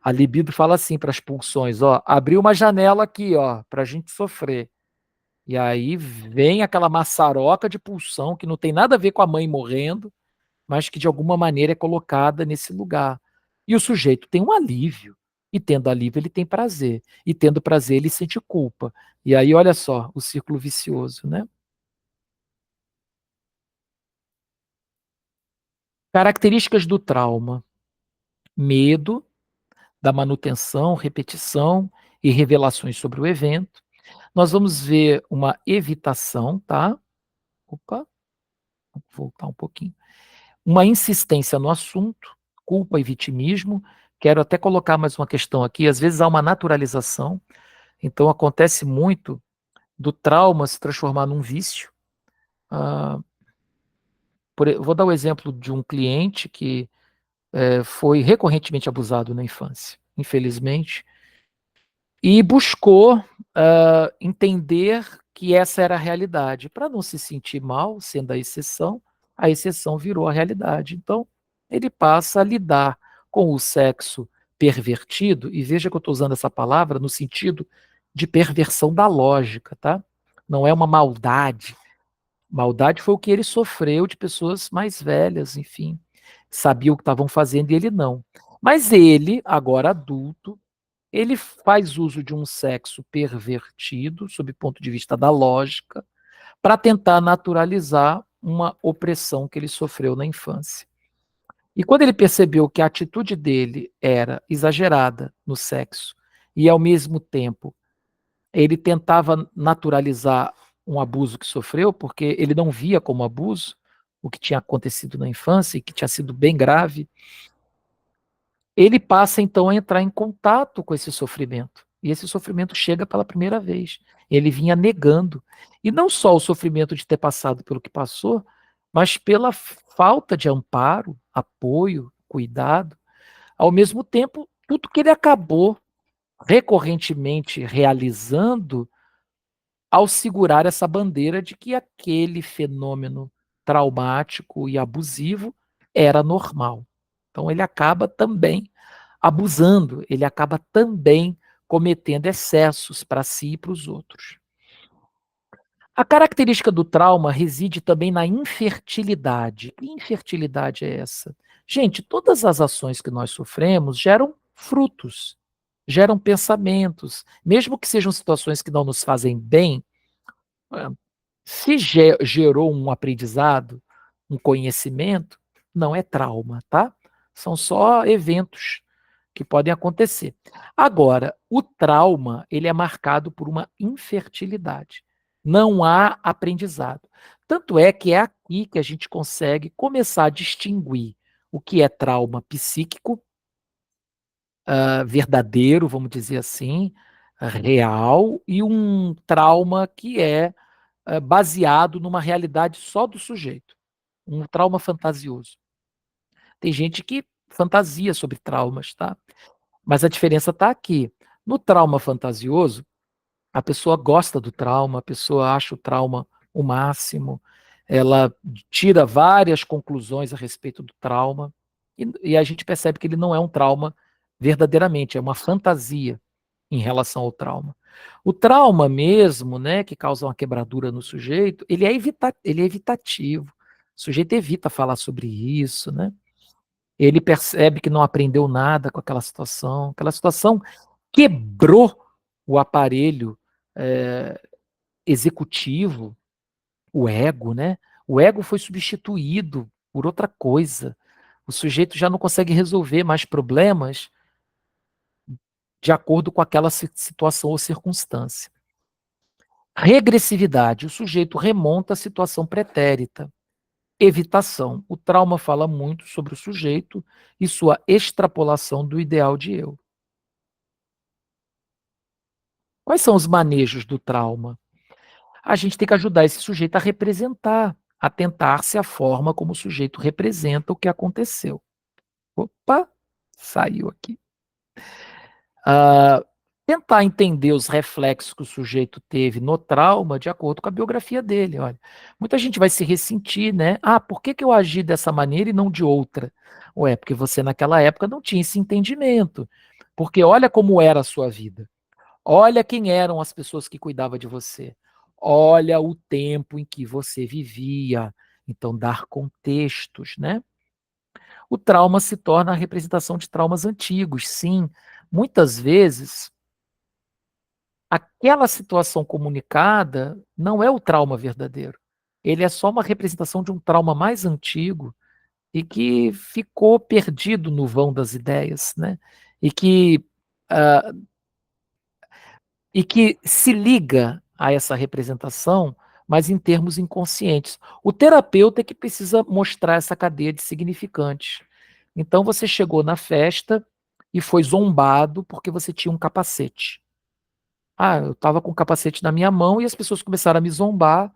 Speaker 1: A libido fala assim para as pulsões: ó, abriu uma janela aqui, ó, para a gente sofrer. E aí vem aquela maçaroca de pulsão que não tem nada a ver com a mãe morrendo, mas que de alguma maneira é colocada nesse lugar. E o sujeito tem um alívio. E tendo alívio, ele tem prazer. E tendo prazer, ele sente culpa. E aí, olha só, o círculo vicioso, né? Características do trauma: medo da manutenção, repetição e revelações sobre o evento. Nós vamos ver uma evitação, tá? Opa, vou voltar um pouquinho. Uma insistência no assunto, culpa e vitimismo. Quero até colocar mais uma questão aqui. Às vezes há uma naturalização, então acontece muito do trauma se transformar num vício. Ah, vou dar o exemplo de um cliente que foi recorrentemente abusado na infância, infelizmente, e buscou entender que essa era a realidade. Para não se sentir mal, sendo a exceção virou a realidade. Então, ele passa a lidar com o sexo pervertido, e veja que eu estou usando essa palavra no sentido de perversão da lógica, tá? Não é uma maldade. Maldade foi o que ele sofreu de pessoas mais velhas, enfim, sabiam o que estavam fazendo e ele não. Mas ele, agora adulto, ele faz uso de um sexo pervertido, sob o ponto de vista da lógica, para tentar naturalizar uma opressão que ele sofreu na infância. E quando ele percebeu que a atitude dele era exagerada no sexo, e ao mesmo tempo ele tentava naturalizar um abuso que sofreu, porque ele não via como abuso o que tinha acontecido na infância e que tinha sido bem grave, ele passa então a entrar em contato com esse sofrimento. E esse sofrimento chega pela primeira vez. Ele vinha negando. E não só o sofrimento de ter passado pelo que passou, mas pela falta de amparo, apoio, cuidado. Ao mesmo tempo, tudo que ele acabou recorrentemente realizando ao segurar essa bandeira de que aquele fenômeno traumático e abusivo era normal. Então ele acaba também abusando, ele acaba também cometendo excessos para si e para os outros. A característica do trauma reside também na infertilidade. Que infertilidade é essa? Gente, todas as ações que nós sofremos geram frutos, geram pensamentos, mesmo que sejam situações que não nos fazem bem. Se gerou um aprendizado, um conhecimento, não é trauma, tá? São só eventos que podem acontecer. Agora, o trauma, ele é marcado por uma infertilidade. Não há aprendizado. Tanto é que é aqui que a gente consegue começar a distinguir o que é trauma psíquico, verdadeiro, vamos dizer assim, real, e um trauma que é baseado numa realidade só do sujeito, um trauma fantasioso. Tem gente que fantasia sobre traumas, tá? Mas a diferença está aqui. No trauma fantasioso, a pessoa gosta do trauma, a pessoa acha o trauma o máximo, ela tira várias conclusões a respeito do trauma, e a gente percebe que ele não é um trauma verdadeiramente, é uma fantasia em relação ao trauma. O trauma mesmo, né, que causa uma quebradura no sujeito, ele é evitativo. O sujeito evita falar sobre isso, né? Ele percebe que não aprendeu nada com aquela situação quebrou o aparelho é, executivo, o ego, né? O ego foi substituído por outra coisa. O sujeito já não consegue resolver mais problemas de acordo com aquela situação ou circunstância. Regressividade, o sujeito remonta à situação pretérita. Evitação, o trauma fala muito sobre o sujeito e sua extrapolação do ideal de eu. Quais são os manejos do trauma? A gente tem que ajudar esse sujeito a representar, a tentar-se a forma como o sujeito representa o que aconteceu. Opa, saiu aqui. tentar entender os reflexos que o sujeito teve no trauma de acordo com a biografia dele. Olha, muita gente vai se ressentir, né? Ah, por que que eu agi dessa maneira e não de outra? Ué, porque você naquela época não tinha esse entendimento. Porque olha como era a sua vida. Olha quem eram as pessoas que cuidavam de você. Olha o tempo em que você vivia. Então, dar contextos, né? O trauma se torna a representação de traumas antigos, sim. Muitas vezes, aquela situação comunicada não é o trauma verdadeiro. Ele é só uma representação de um trauma mais antigo e que ficou perdido no vão das ideias, né? E que, ah, e que se liga a essa representação, mas em termos inconscientes. O terapeuta é que precisa mostrar essa cadeia de significantes. Então você chegou na festa e foi zombado porque você tinha um capacete. Ah, eu estava com o capacete na minha mão e as pessoas começaram a me zombar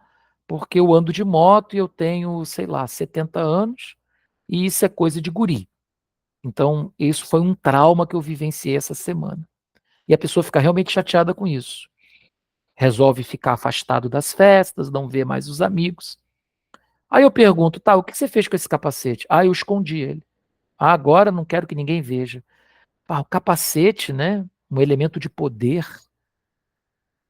Speaker 1: porque eu ando de moto e eu tenho, sei lá, 70 anos e isso é coisa de guri. Então, isso foi um trauma que eu vivenciei essa semana. E a pessoa fica realmente chateada com isso. Resolve ficar afastado das festas, não vê mais os amigos. Aí eu pergunto, tá, o que você fez com esse capacete? Ah, eu escondi ele. Ah, agora não quero que ninguém veja. Ah, o capacete, né? Um elemento de poder.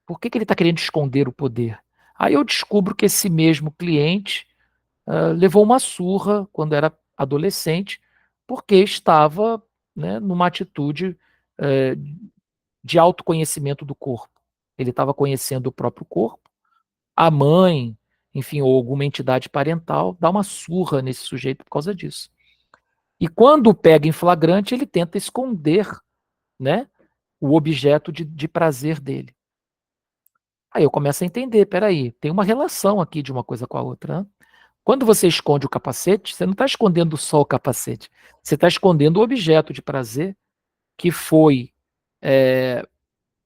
Speaker 1: Por que que ele está querendo esconder o poder? Aí eu descubro que esse mesmo cliente levou uma surra quando era adolescente, porque estava, né, numa atitude eh, de autoconhecimento do corpo. Ele estava conhecendo o próprio corpo, a mãe, enfim, ou alguma entidade parental, dá uma surra nesse sujeito por causa disso. E quando pega em flagrante, ele tenta esconder, né, o objeto de prazer dele. Aí eu começo a entender, peraí, tem uma relação aqui de uma coisa com a outra, né? Quando você esconde o capacete, você não está escondendo só o capacete, você está escondendo o objeto de prazer que foi é,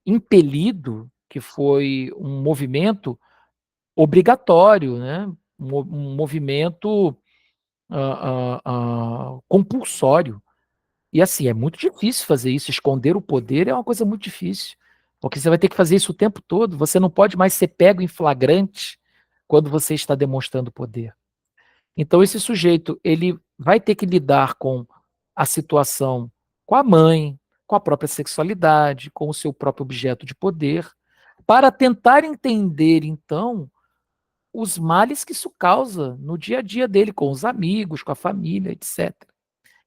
Speaker 1: impelido, que foi um movimento obrigatório, né? Um movimento compulsório. E assim, é muito difícil fazer isso. Esconder o poder é uma coisa muito difícil, porque você vai ter que fazer isso o tempo todo. Você não pode mais ser pego em flagrante quando você está demonstrando poder. Então, esse sujeito, ele vai ter que lidar com a situação com a mãe, com a própria sexualidade, com o seu próprio objeto de poder, para tentar entender, então, os males que isso causa no dia a dia dele, com os amigos, com a família, etc.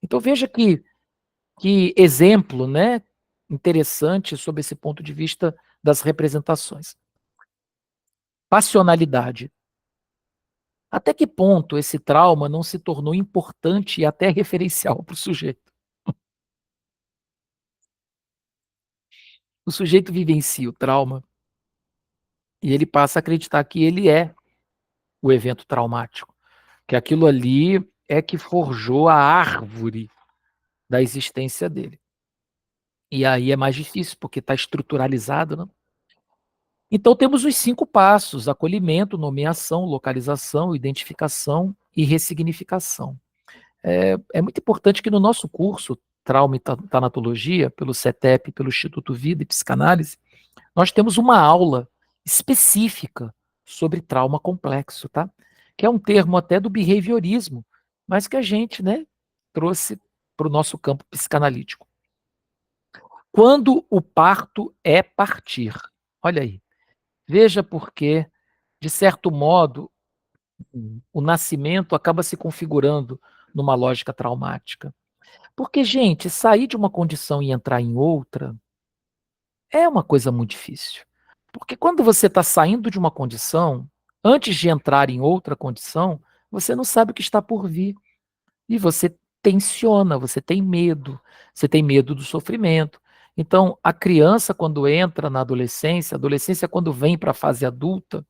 Speaker 1: Então, veja que exemplo, né, interessante sob esse ponto de vista das representações. Passionalidade. Até que ponto esse trauma não se tornou importante e até referencial para o sujeito? O sujeito vivencia o trauma e ele passa a acreditar que ele é o evento traumático, que aquilo ali é que forjou a árvore da existência dele. E aí é mais difícil, porque está estruturalizado, né? Então temos os 5 passos: acolhimento, nomeação, localização, identificação e ressignificação. É muito importante que no nosso curso Trauma e Tanatologia, pelo CETEP, pelo Instituto Vida e Psicanálise, nós temos uma aula específica sobre trauma complexo, tá? Que é um termo até do behaviorismo, mas que a gente, né, trouxe para o nosso campo psicanalítico. Quando o parto é partir. Olha aí. Veja porque, de certo modo, o nascimento acaba se configurando numa lógica traumática. Porque, gente, sair de uma condição e entrar em outra é uma coisa muito difícil. Porque quando você está saindo de uma condição, antes de entrar em outra condição, você não sabe o que está por vir. E você tensiona, você tem medo do sofrimento. Então, a criança, quando entra na adolescência, a adolescência, quando vem para a fase adulta,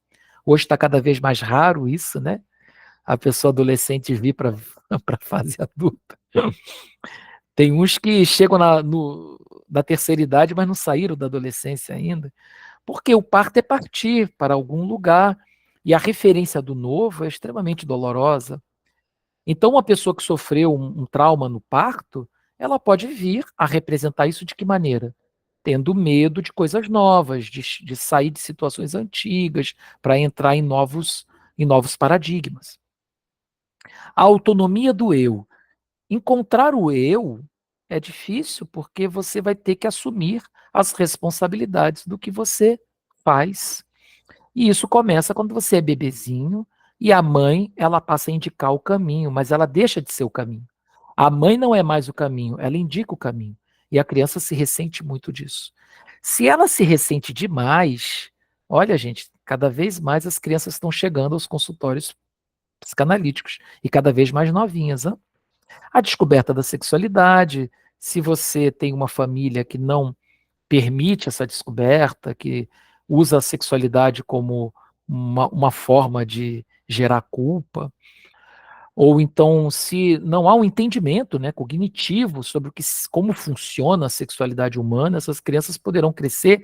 Speaker 1: hoje está cada vez mais raro isso, né? A pessoa adolescente vir para a fase adulta. Tem uns que chegam na terceira idade, mas não saíram da adolescência ainda, porque o parto é partir para algum lugar e a referência do novo é extremamente dolorosa. Então, uma pessoa que sofreu um trauma no parto, ela pode vir a representar isso de que maneira? tendo medo de coisas novas, de sair de situações antigas, para entrar em novos paradigmas. A autonomia do eu. Encontrar o eu é difícil porque você vai ter que assumir as responsabilidades do que você faz. E isso começa quando você é bebezinho e a mãe, ela passa a indicar o caminho, mas ela deixa de ser o caminho. A mãe não é mais o caminho, ela indica o caminho. E a criança se ressente muito disso. Se ela se ressente demais, olha, gente, cada vez mais as crianças estão chegando aos consultórios psicanalíticos e cada vez mais novinhas. Hein? A descoberta da sexualidade, se você tem uma família que não permite essa descoberta, que usa a sexualidade como uma forma de gerar culpa, ou então se não há um entendimento, né, cognitivo sobre como funciona a sexualidade humana, essas crianças poderão crescer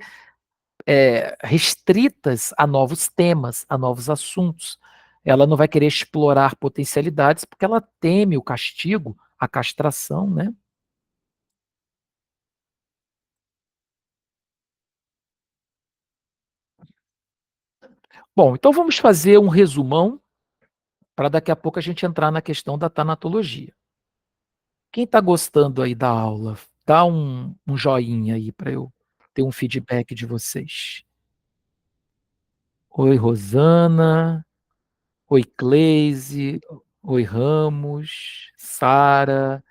Speaker 1: restritas a novos temas, a novos assuntos. Ela não vai querer explorar potencialidades porque ela teme o castigo, a castração, né? Bom, então vamos fazer um resumão para daqui a pouco a gente entrar na questão da tanatologia. Quem está gostando aí da aula, dá um joinha aí para eu ter um feedback de vocês. Oi, Rosana. Oi, Cleise. Oi, Ramos. Sara.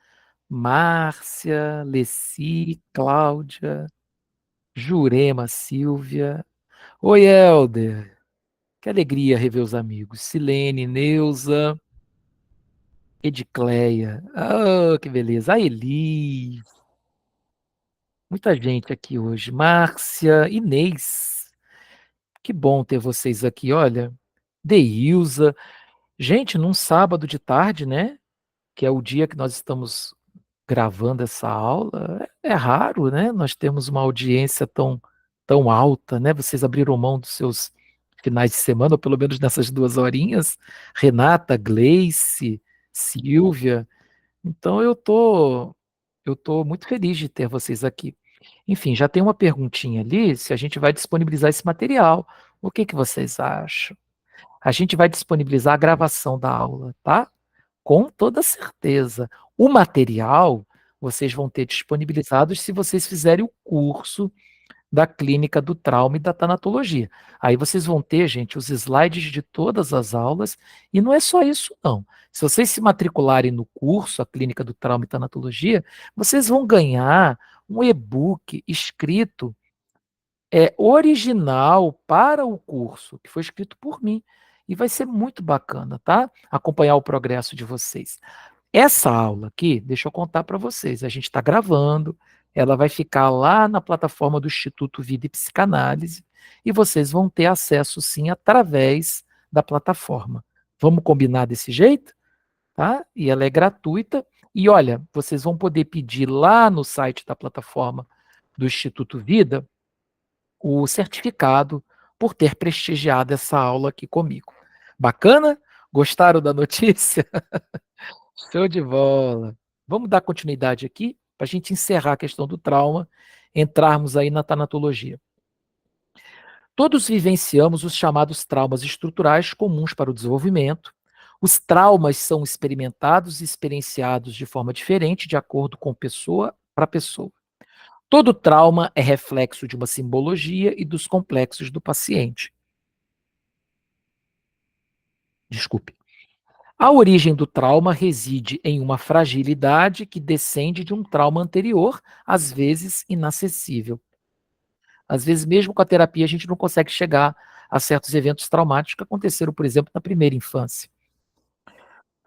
Speaker 1: Márcia. Leci. Cláudia. Jurema. Silvia. Oi, Helder. Que alegria rever os amigos. Silene. Neuza. Edicleia. Oh, que beleza. A Eli. Muita gente aqui hoje. Márcia, Inês. Que bom ter vocês aqui. Olha, Deilza. Gente, num sábado de tarde, né? Que é o dia que nós estamos gravando essa aula. É raro, né? Nós temos uma audiência tão alta, né? Vocês abriram mão dos seus finais de semana, ou pelo menos nessas 2 horinhas. Renata, Gleice, Silvia. Então eu tô muito feliz de ter vocês aqui. Enfim, já tem uma perguntinha ali, se a gente vai disponibilizar esse material. O que que vocês acham? A gente vai disponibilizar a gravação da aula, tá? Com toda certeza. O material vocês vão ter disponibilizados se vocês fizerem o curso da clínica do trauma e da tanatologia. Aí vocês vão ter, gente, os slides de todas as aulas, e não é só isso, não. Se vocês se matricularem no curso, a clínica do trauma e tanatologia, vocês vão ganhar um e-book escrito original para o curso, que foi escrito por mim. E vai ser muito bacana, tá? Acompanhar o progresso de vocês. Essa aula aqui, deixa eu contar para vocês, a gente está gravando, ela vai ficar lá na plataforma do Instituto Vida e Psicanálise, e vocês vão ter acesso sim através da plataforma. Vamos combinar desse jeito? Tá? E ela é gratuita. E olha, vocês vão poder pedir lá no site da plataforma do Instituto Vida o certificado por ter prestigiado essa aula aqui comigo. Bacana? Gostaram da notícia? Show de bola. Vamos dar continuidade aqui para a gente encerrar a questão do trauma, entrarmos aí na tanatologia. Todos vivenciamos os chamados traumas estruturais comuns para o desenvolvimento. Os traumas são experimentados e experienciados de forma diferente, de acordo com pessoa para pessoa. Todo trauma é reflexo de uma simbologia e dos complexos do paciente. Desculpe. A origem do trauma reside em uma fragilidade que descende de um trauma anterior, às vezes inacessível. Às vezes, mesmo com a terapia, a gente não consegue chegar a certos eventos traumáticos que aconteceram, por exemplo, na primeira infância.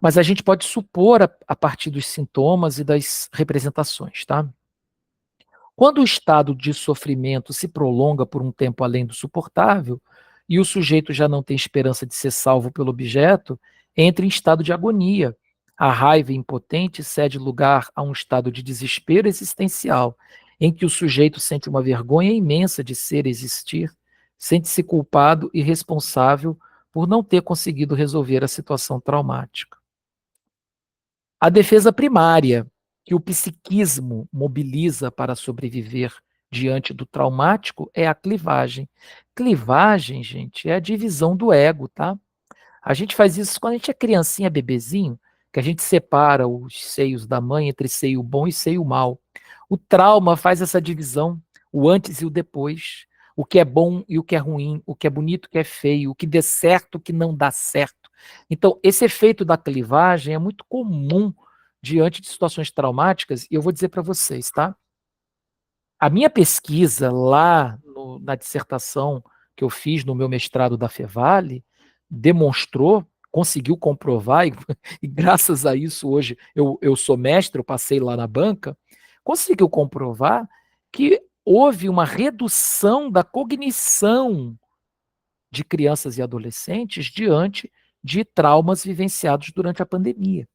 Speaker 1: Mas a gente pode supor a partir dos sintomas e das representações, tá? Quando o estado de sofrimento se prolonga por um tempo além do suportável e o sujeito já não tem esperança de ser salvo pelo objeto, entra em estado de agonia. A raiva impotente cede lugar a um estado de desespero existencial, em que o sujeito sente uma vergonha imensa de ser e existir, sente-se culpado e responsável por não ter conseguido resolver a situação traumática. A defesa primária, que o psiquismo mobiliza para sobreviver diante do traumático é a clivagem. Clivagem, gente, é a divisão do ego, tá? A gente faz isso quando a gente é criancinha, bebezinho, que a gente separa os seios da mãe entre seio bom e seio mal. O trauma faz essa divisão, o antes e o depois, o que é bom e o que é ruim, o que é bonito e o que é feio, o que dê certo, o que não dá certo. Então, esse efeito da clivagem é muito comum diante de situações traumáticas, e eu vou dizer para vocês, tá? A minha pesquisa lá na dissertação que eu fiz no meu mestrado da Fevale demonstrou, conseguiu comprovar, e graças a isso hoje eu sou mestre, eu passei lá na banca, conseguiu comprovar que houve uma redução da cognição de crianças e adolescentes diante de traumas vivenciados durante a pandemia.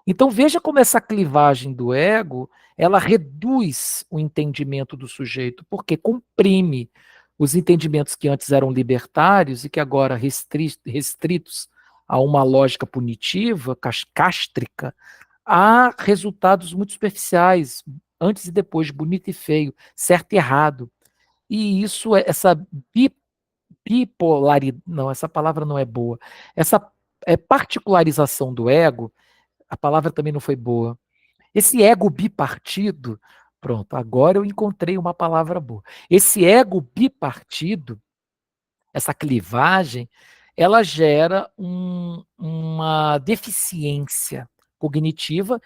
Speaker 1: Então veja como essa clivagem do ego, ela reduz o entendimento do sujeito, porque comprime os entendimentos que antes eram libertários e que agora restritos a uma lógica punitiva, cástrica, há resultados muito superficiais, antes e depois, bonito e feio, certo e errado. E isso, essa bipolaridade, não, essa palavra não é boa, essa particularização do ego, a palavra também não foi boa. Esse ego bipartido, pronto, agora eu encontrei uma palavra boa. Esse ego bipartido, essa clivagem, ela gera uma deficiência cognitiva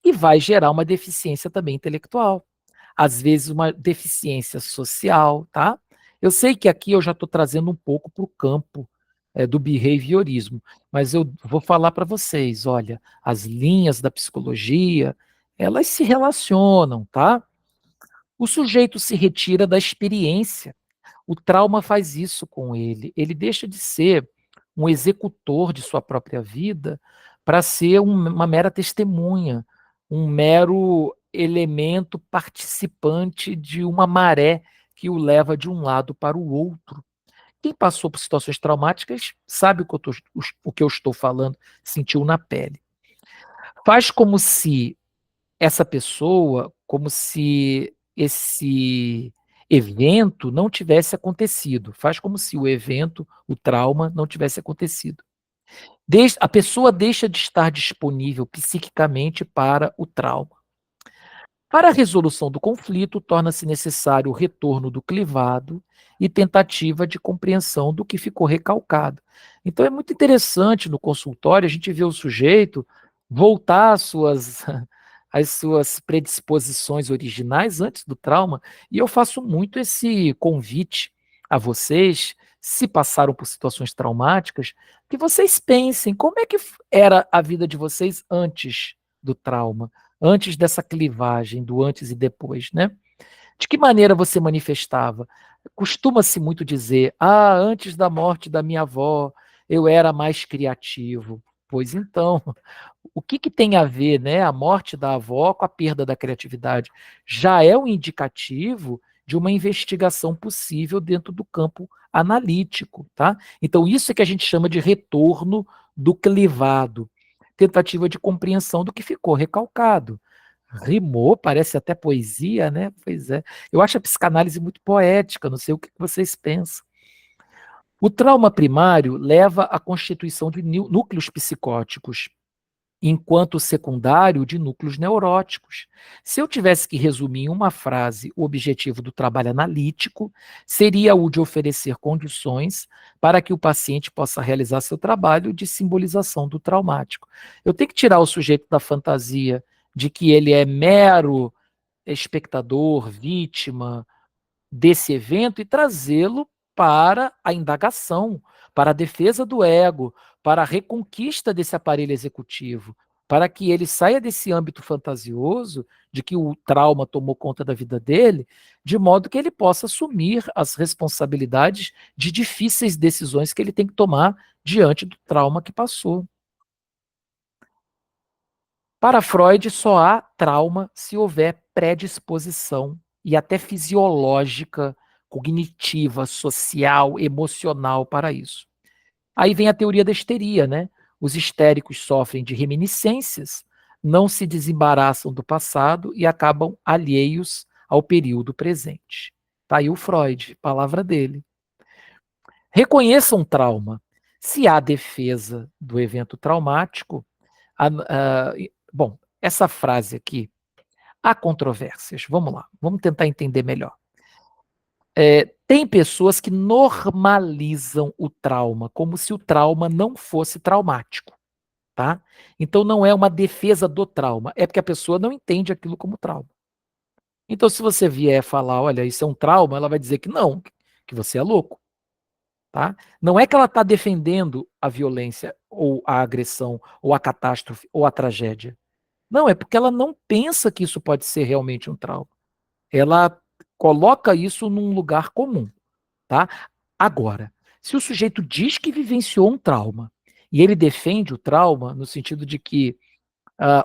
Speaker 1: e vai gerar uma deficiência também intelectual. Às vezes, uma deficiência social, tá? Eu sei que aqui eu já estou trazendo um pouco para o campo do behaviorismo, mas eu vou falar para vocês, olha, as linhas da psicologia, elas se relacionam, tá? O sujeito se retira da experiência. O trauma faz isso com ele. Ele deixa de ser um executor de sua própria vida para ser uma mera testemunha, um mero elemento participante de uma maré que o leva de um lado para o outro. Quem passou por situações traumáticas sabe o que eu estou falando, sentiu na pele. Faz como se essa pessoa, como se esse evento não tivesse acontecido. Faz como se o evento, o trauma, não tivesse acontecido. A pessoa deixa de estar disponível psiquicamente para o trauma. Para a resolução do conflito, torna-se necessário o retorno do clivado e tentativa de compreensão do que ficou recalcado. Então é muito interessante no consultório a gente ver o sujeito voltar às suas predisposições originais antes do trauma, e eu faço muito esse convite a vocês, se passaram por situações traumáticas, que vocês pensem como é que era a vida de vocês antes do trauma, antes dessa clivagem do antes e depois, né? De que maneira você manifestava? Costuma-se muito dizer, antes da morte da minha avó, eu era mais criativo. Pois então, o que tem a ver, né, a morte da avó com a perda da criatividade? Já é um indicativo de uma investigação possível dentro do campo analítico, tá? Então, isso é que a gente chama de retorno do clivado, tentativa de compreensão do que ficou recalcado. Rimou, parece até poesia, né? Pois é. Eu acho a psicanálise muito poética, não sei o que vocês pensam. O trauma primário leva à constituição de núcleos psicóticos, enquanto secundário de núcleos neuróticos. Se eu tivesse que resumir em uma frase o objetivo do trabalho analítico, seria o de oferecer condições para que o paciente possa realizar seu trabalho de simbolização do traumático. Eu tenho que tirar o sujeito da fantasia de que ele é mero espectador, vítima desse evento e trazê-lo para a indagação, para a defesa do ego, para a reconquista desse aparelho executivo, para que ele saia desse âmbito fantasioso de que o trauma tomou conta da vida dele, de modo que ele possa assumir as responsabilidades de difíceis decisões que ele tem que tomar diante do trauma que passou. Para Freud, só há trauma se houver predisposição e até fisiológica, cognitiva, social, emocional para isso. Aí vem a teoria da histeria, né? Os histéricos sofrem de reminiscências, não se desembaraçam do passado e acabam alheios ao período presente. Está aí o Freud, palavra dele. Reconheça um trauma. Se há defesa do evento traumático, bom, essa frase aqui, há controvérsias. Vamos lá, vamos tentar entender melhor. Tem pessoas que normalizam o trauma, como se o trauma não fosse traumático, tá? Então não é uma defesa do trauma, é porque a pessoa não entende aquilo como trauma. Então se você vier falar, olha, isso é um trauma, ela vai dizer que não, que você é louco, tá? Não é que ela está defendendo a violência, ou a agressão, ou a catástrofe, ou a tragédia. Não, é porque ela não pensa que isso pode ser realmente um trauma. Ela coloca isso num lugar comum. Tá? Agora, se o sujeito diz que vivenciou um trauma e ele defende o trauma no sentido de que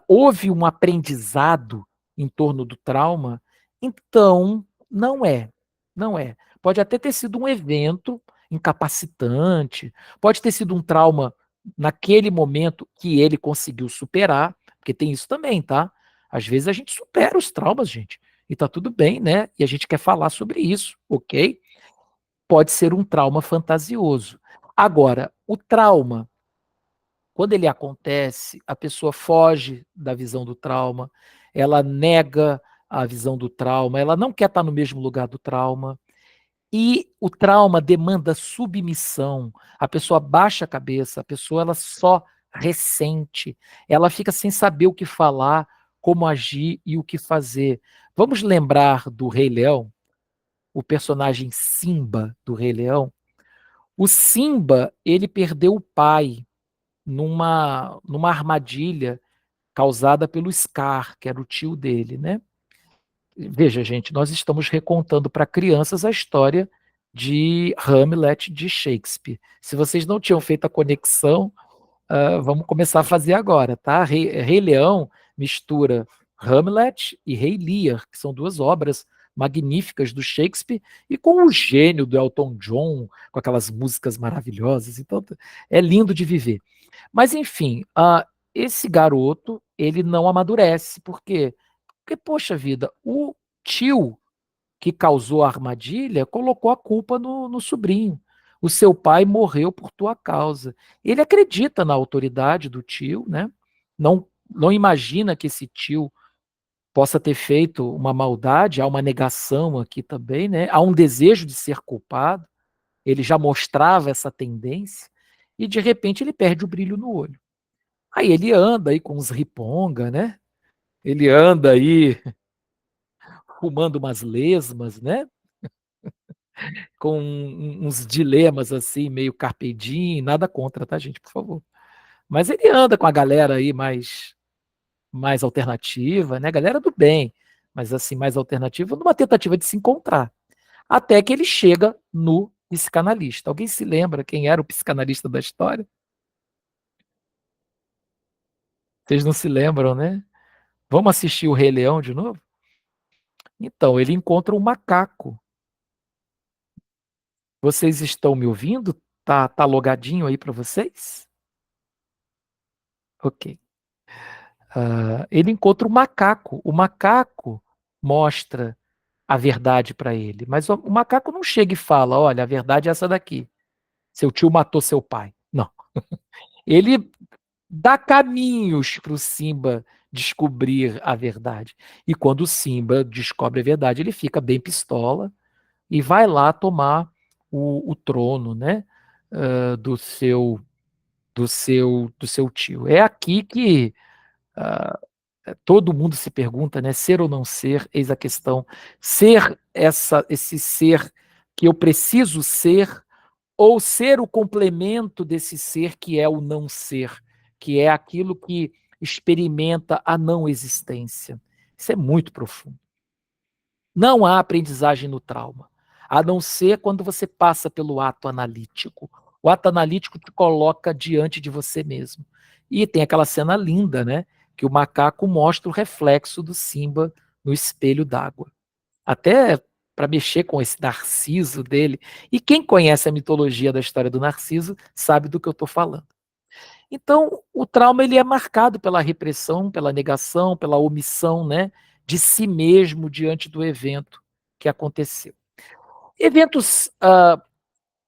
Speaker 1: houve um aprendizado em torno do trauma, então não é. Não é. Pode até ter sido um evento incapacitante, pode ter sido um trauma naquele momento que ele conseguiu superar, porque tem isso também, tá? Às vezes a gente supera os traumas, gente, e tá tudo bem, né? E a gente quer falar sobre isso, ok? Pode ser um trauma fantasioso. Agora, o trauma, quando ele acontece, a pessoa foge da visão do trauma, ela nega a visão do trauma, ela não quer estar no mesmo lugar do trauma. E o trauma demanda submissão. A pessoa baixa a cabeça, a pessoa ela só ressente, ela fica sem saber o que falar, como agir e o que fazer. Vamos lembrar do Rei Leão, o personagem Simba do Rei Leão. O Simba, ele perdeu o pai numa armadilha causada pelo Scar, que era o tio dele, né? Veja, gente, nós estamos recontando para crianças a história de Hamlet de Shakespeare. Se vocês não tinham feito a conexão, vamos começar a fazer agora, tá? Rei Leão mistura Hamlet e Rei Lear, que são duas obras magníficas do Shakespeare, e com o gênio do Elton John, com aquelas músicas maravilhosas. Então, é lindo de viver. Mas, enfim, esse garoto, ele não amadurece. Por quê? Porque, poxa vida, o tio que causou a armadilha colocou a culpa no sobrinho. O seu pai morreu por tua causa. Ele acredita na autoridade do tio, né? Não imagina que esse tio possa ter feito uma maldade, há uma negação aqui também, né? Há um desejo de ser culpado. Ele já mostrava essa tendência e de repente ele perde o brilho no olho. Aí ele anda aí com uns riponga, né? Ele anda aí fumando umas lesmas, né? Com uns dilemas assim, meio carpe diem, nada contra, tá, gente, por favor. Mas ele anda com a galera aí mais alternativa, né? Galera do bem, mas assim, mais alternativa, numa tentativa de se encontrar. Até que ele chega no psicanalista. Alguém se lembra quem era o psicanalista da história? Vocês não se lembram, né? Vamos assistir o Rei Leão de novo? Então, ele encontra um macaco. Vocês estão me ouvindo? Tá logadinho aí para vocês? Ok. Ele encontra o macaco. O macaco mostra a verdade para ele, mas o macaco não chega e fala: olha, a verdade é essa daqui. Seu tio matou seu pai. Não. Ele dá caminhos para o Simba descobrir a verdade. E quando o Simba descobre a verdade, ele fica bem pistola e vai lá tomar o trono, né, do seu tio. É aqui que todo mundo se pergunta, né, ser ou não ser, eis a questão. Ser esse ser que eu preciso ser, ou ser o complemento desse ser que é o não ser, que é aquilo que experimenta a não existência. Isso é muito profundo. Não há aprendizagem no trauma, a não ser quando você passa pelo ato analítico. O ato analítico te coloca diante de você mesmo. E tem aquela cena linda, né? Que o macaco mostra o reflexo do Simba no espelho d'água. Até para mexer com esse Narciso dele. E quem conhece a mitologia da história do Narciso sabe do que eu estou falando. Então, o trauma ele é marcado pela repressão, pela negação, pela omissão, né? de si mesmo diante do evento que aconteceu. Eventos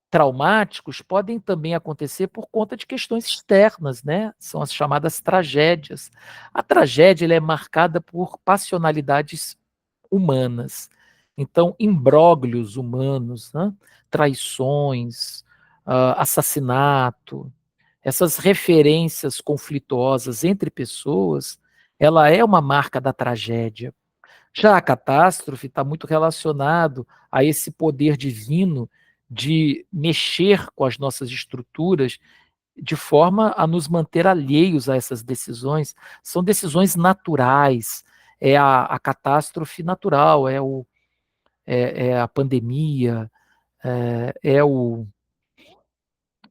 Speaker 1: traumáticos podem também acontecer por conta de questões externas, né? São as chamadas tragédias. A tragédia ela é marcada por passionalidades humanas. Então, imbróglios humanos, né? Traições, assassinato, essas referências conflituosas entre pessoas, ela é uma marca da tragédia. Já a catástrofe está muito relacionado a esse poder divino de mexer com as nossas estruturas de forma a nos manter alheios a essas decisões. São decisões naturais, é a catástrofe natural, é a pandemia, é,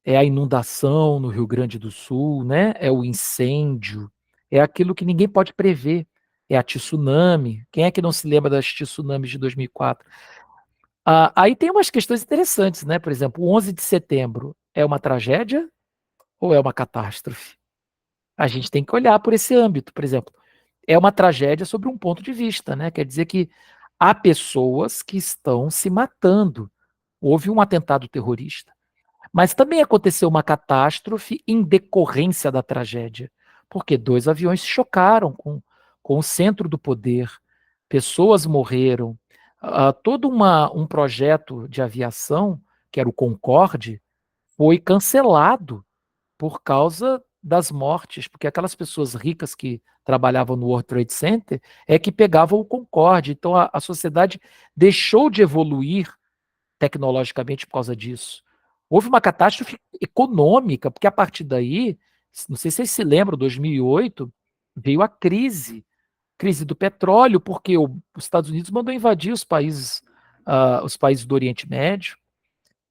Speaker 1: é a inundação no Rio Grande do Sul, né? É o incêndio, é aquilo que ninguém pode prever. É a tsunami. Quem é que não se lembra das tsunamis de 2004? Aí tem umas questões interessantes, né? Por exemplo, o 11 de setembro é uma tragédia ou é uma catástrofe? A gente tem que olhar por esse âmbito. Por exemplo, é uma tragédia sobre um ponto de vista, né? Quer dizer que há pessoas que estão se matando. Houve um atentado terrorista. Mas também aconteceu uma catástrofe em decorrência da tragédia, porque dois aviões se chocaram com o centro do poder, pessoas morreram. Todo um projeto de aviação, que era o Concorde, foi cancelado por causa das mortes, porque aquelas pessoas ricas que trabalhavam no World Trade Center é que pegavam o Concorde. Então a sociedade deixou de evoluir tecnologicamente por causa disso. Houve uma catástrofe econômica, porque a partir daí, não sei se vocês se lembram, 2008, veio a crise do petróleo, porque os Estados Unidos mandou invadir os países do Oriente Médio.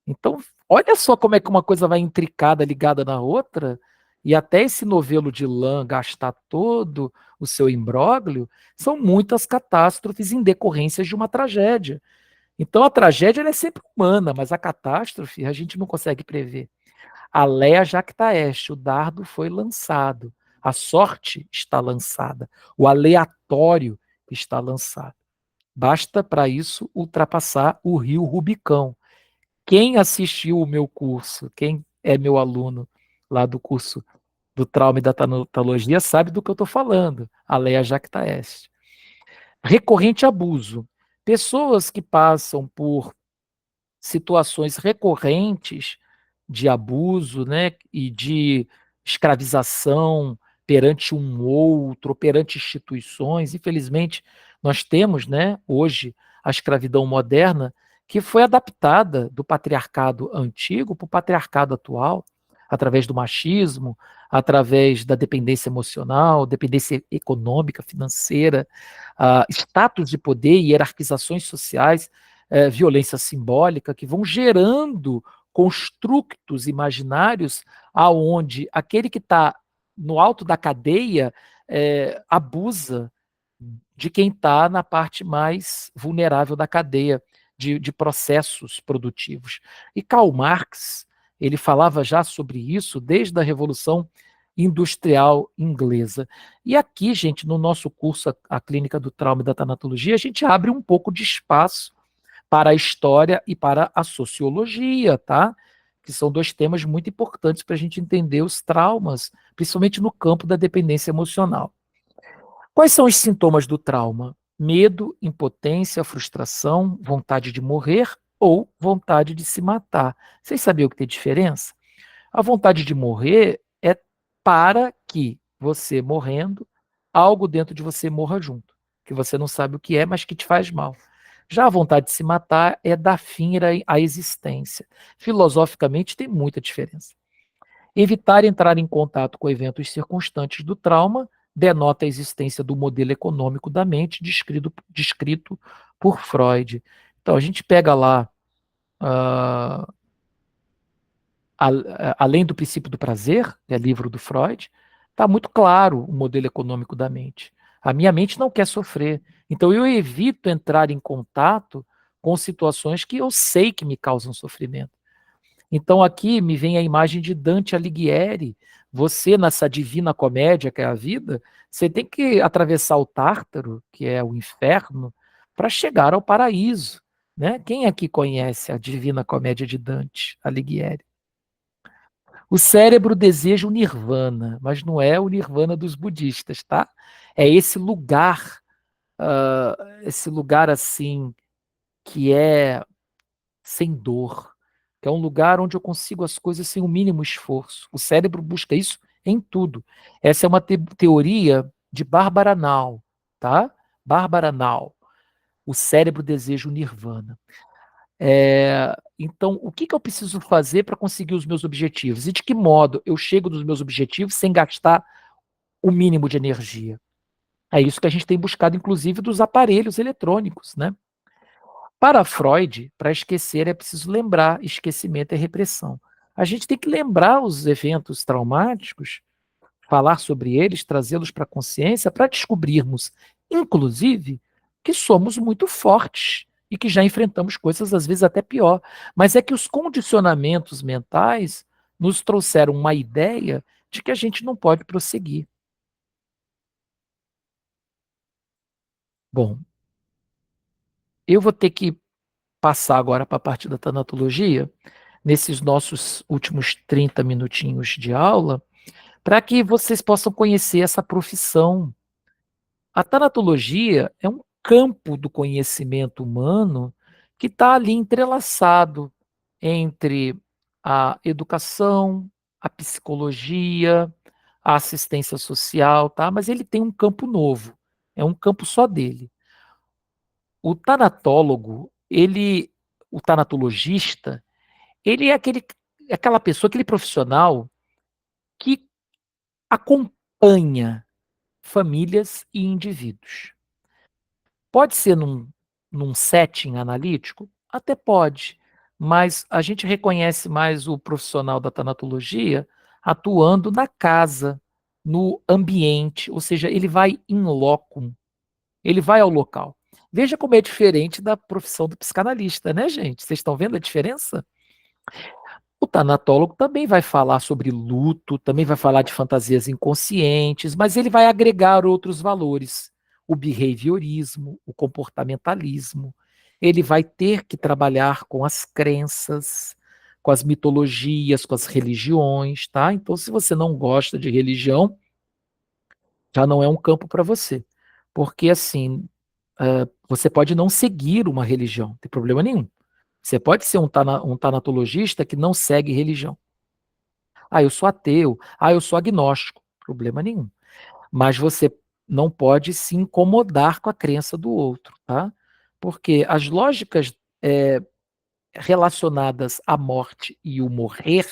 Speaker 1: Então, olha só como é que uma coisa vai intricada, ligada na outra, e até esse novelo de lã gastar todo o seu imbróglio, são muitas catástrofes em decorrência de uma tragédia. Então a tragédia ela é sempre humana, mas a catástrofe a gente não consegue prever. A Lea Jacta Est, o dardo foi lançado, a sorte está lançada, o aleatório está lançado. Basta para isso ultrapassar o rio Rubicão. Quem assistiu o meu curso, quem é meu aluno lá do curso do Trauma e da Tanatologia sabe do que eu estou falando, a Lea Jacta Est. Recorrente abuso. Pessoas que passam por situações recorrentes de abuso, né, e de escravização perante um outro, perante instituições. Infelizmente, nós temos, né, hoje a escravidão moderna que foi adaptada do patriarcado antigo para o patriarcado atual, através do machismo, através da dependência emocional, dependência econômica, financeira, status de poder e hierarquizações sociais, violência simbólica, que vão gerando construtos imaginários aonde aquele que está no alto da cadeia abusa de quem está na parte mais vulnerável da cadeia de processos produtivos. E Karl Marx, ele falava já sobre isso desde a Revolução Industrial Inglesa. E aqui, gente, no nosso curso, a Clínica do Trauma e da Tanatologia, a gente abre um pouco de espaço para a história e para a sociologia, tá? Que são dois temas muito importantes para a gente entender os traumas, principalmente no campo da dependência emocional. Quais são os sintomas do trauma? Medo, impotência, frustração, vontade de morrer ou vontade de se matar. Vocês sabiam que tem diferença? A vontade de morrer é para que você morrendo, algo dentro de você morra junto, que você não sabe o que é, mas que te faz mal. Já a vontade de se matar é dar fim à existência. Filosoficamente tem muita diferença. Evitar entrar em contato com eventos circunstantes do trauma denota a existência do modelo econômico da mente descrito por Freud. Então, a gente pega lá, uh, além do princípio do prazer, é livro do Freud, está muito claro o modelo econômico da mente. A minha mente não quer sofrer. Então, eu evito entrar em contato com situações que eu sei que me causam sofrimento. Então aqui me vem a imagem de Dante Alighieri. Você, nessa divina comédia que é a vida, você tem que atravessar o Tártaro, que é o inferno, para chegar ao paraíso. Né? Quem aqui conhece a divina comédia de Dante Alighieri? O cérebro deseja o nirvana, mas não é o nirvana dos budistas, tá? É esse lugar assim que é sem dor, que é um lugar onde eu consigo as coisas sem o mínimo esforço. O cérebro busca isso em tudo. Essa é uma teoria de Barbara Nall, tá? Barbara Nall. O cérebro deseja o nirvana. Então, o que, que eu preciso fazer para conseguir os meus objetivos? E de que modo eu chego nos meus objetivos sem gastar o mínimo de energia? É isso que a gente tem buscado, inclusive, dos aparelhos eletrônicos, né? Para Freud, para esquecer é preciso lembrar, esquecimento é repressão. A gente tem que lembrar os eventos traumáticos, falar sobre eles, trazê-los para a consciência, para descobrirmos, inclusive, que somos muito fortes e que já enfrentamos coisas às vezes até pior. Mas é que os condicionamentos mentais nos trouxeram uma ideia de que a gente não pode prosseguir. Bom, eu vou ter que passar agora para a parte da tanatologia, nesses nossos últimos 30 minutinhos de aula, para que vocês possam conhecer essa profissão. A tanatologia é um campo do conhecimento humano que está ali entrelaçado entre a educação, a psicologia, a assistência social, tá? Mas ele tem um campo novo, é um campo só dele. O tanatólogo, o tanatologista, ele é aquela pessoa, aquele profissional que acompanha famílias e indivíduos. Pode ser num setting analítico? Até pode, mas a gente reconhece mais o profissional da tanatologia atuando na casa, no ambiente, ou seja, ele vai in loco, ele vai ao local. Veja como é diferente da profissão do psicanalista, né, gente? Vocês estão vendo a diferença? O tanatólogo também vai falar sobre luto, também vai falar de fantasias inconscientes, mas ele vai agregar outros valores, o behaviorismo, o comportamentalismo. Ele vai ter que trabalhar com as crenças, com as mitologias, com as religiões, tá? Então, se você não gosta de religião, já não é um campo para você. Porque, assim, você pode não seguir uma religião, não tem problema nenhum. Você pode ser um tanatologista que não segue religião. Ah, eu sou ateu. Ah, eu sou agnóstico. Problema nenhum. Mas você não pode se incomodar com a crença do outro, tá? Porque as lógicas relacionadas à morte e o morrer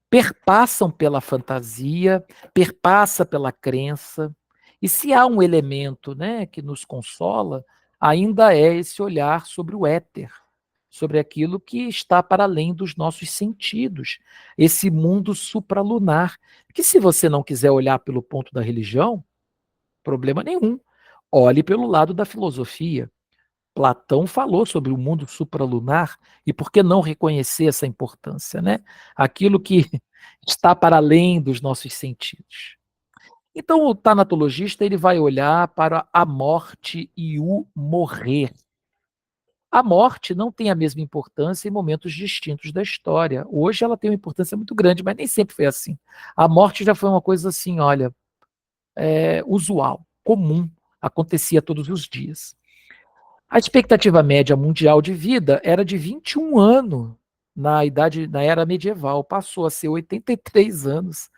Speaker 1: perpassam pela fantasia, perpassa pela crença. E se há um elemento, né, que nos consola, ainda é esse olhar sobre o éter, sobre aquilo que está para além dos nossos sentidos, esse mundo supralunar, que se você não quiser olhar pelo ponto da religião, problema nenhum. Olhe pelo lado da filosofia. Platão falou sobre o mundo supralunar e por que não reconhecer essa importância, né? Aquilo que está para além dos nossos sentidos. Então, o tanatologista ele vai olhar para a morte e o morrer. A morte não tem a mesma importância em momentos distintos da história. Hoje ela tem uma importância muito grande, mas nem sempre foi assim. A morte já foi uma coisa assim, olha, usual, comum, acontecia todos os dias. A expectativa média mundial de vida era de 21 anos na era medieval, passou a ser 83 anos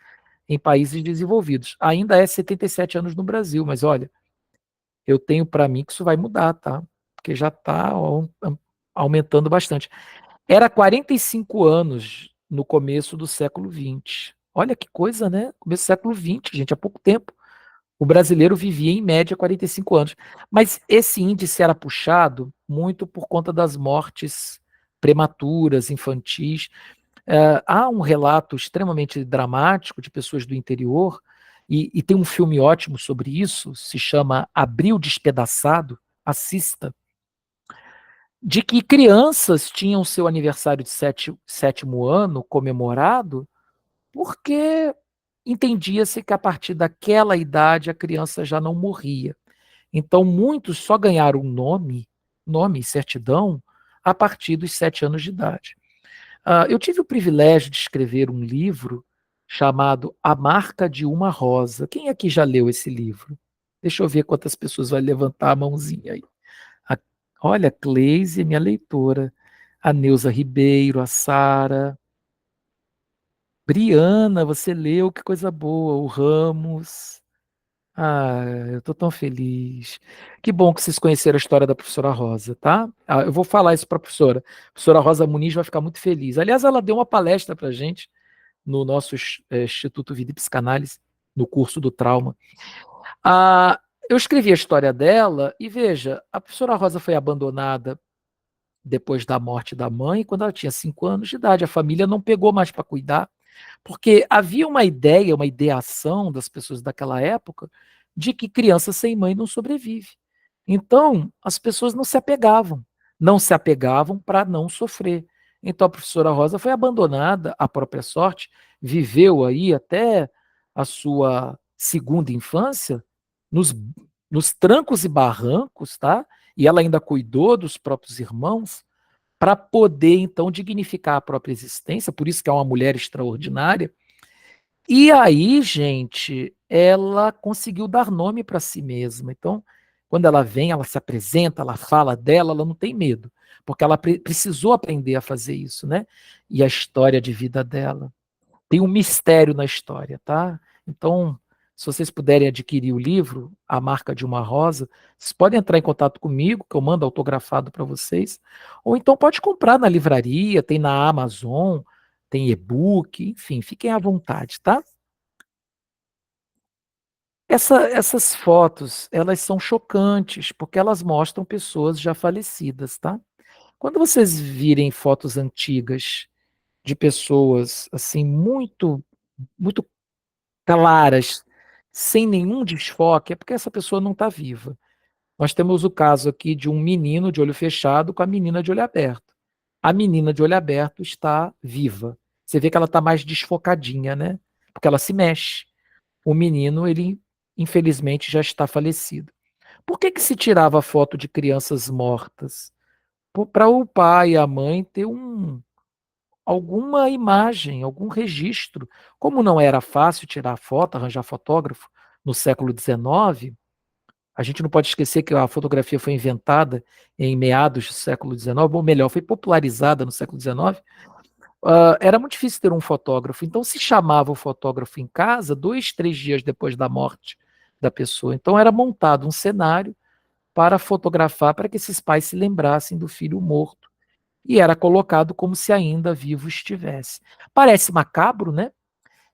Speaker 1: em países desenvolvidos. Ainda é 77 anos no Brasil, mas olha, eu tenho para mim que isso vai mudar, tá? Porque já está aumentando bastante. Era 45 anos no começo do século XX. Olha que coisa, né? Começo do século XX, gente, há pouco tempo. O brasileiro vivia em média 45 anos. Mas esse índice era puxado muito por conta das mortes prematuras, infantis. Há um relato extremamente dramático de pessoas do interior, e tem um filme ótimo sobre isso, se chama Abril Despedaçado, assista. de que crianças tinham seu aniversário de sétimo ano comemorado porque entendia-se que a partir daquela idade a criança já não morria. Então, muitos só ganharam nome e certidão, a partir dos 7 anos de idade. Eu tive o privilégio de escrever um livro chamado A Marca de uma Rosa. Quem aqui já leu esse livro? Deixa eu ver quantas pessoas vai levantar a mãozinha aí. A- Olha, a Cleise, minha leitora. A Neuza Ribeiro, a Sara. Briana, você leu, que coisa boa. O Ramos. Ah, eu estou tão feliz. Que bom que vocês conheceram a história da professora Rosa, tá? Eu vou falar isso para a professora. A professora Rosa Muniz vai ficar muito feliz. Aliás, ela deu uma palestra para a gente no nosso Instituto Vida e Psicanálise, no curso do trauma. Eu escrevi a história dela e veja, a professora Rosa foi abandonada depois da morte da mãe, quando ela tinha 5 anos de idade. A família não pegou mais para cuidar. Porque havia uma ideia, uma ideação das pessoas daquela época de que criança sem mãe não sobrevive. Então, as pessoas não se apegavam para não sofrer. Então, a professora Rosa foi abandonada à própria sorte, viveu aí até a sua segunda infância nos, nos trancos e barrancos, tá? E ela ainda cuidou dos próprios irmãos para poder, então, dignificar a própria existência, por isso que é uma mulher extraordinária. E aí, gente, ela conseguiu dar nome para si mesma. Então, quando ela vem, ela se apresenta, ela fala dela, ela não tem medo, porque ela precisou aprender a fazer isso, né? E a história de vida dela. Tem um mistério na história, tá? Então, se vocês puderem adquirir o livro, A Marca de uma Rosa, vocês podem entrar em contato comigo, que eu mando autografado para vocês, ou então pode comprar na livraria, tem na Amazon, tem e-book, enfim, fiquem à vontade, tá? Essas fotos, elas são chocantes, porque elas mostram pessoas já falecidas, tá? Quando vocês virem fotos antigas de pessoas assim muito claras, sem nenhum desfoque, é porque essa pessoa não está viva. Nós temos o caso aqui de um menino de olho fechado com a menina de olho aberto. A menina de olho aberto está viva. Você vê que ela está mais desfocadinha, né? Porque ela se mexe. O menino, ele infelizmente já está falecido. Por que que se tirava foto de crianças mortas? Para o pai e a mãe ter alguma imagem, algum registro. Como não era fácil tirar foto, arranjar fotógrafo no século XIX, a gente não pode esquecer que a fotografia foi inventada em meados do século XIX, ou melhor, foi popularizada no século XIX. Era muito difícil ter um fotógrafo, então se chamava o fotógrafo em casa 2, 3 dias depois da morte da pessoa. Então era montado um cenário para fotografar, para que esses pais se lembrassem do filho morto. E era colocado como se ainda vivo estivesse. Parece macabro, né?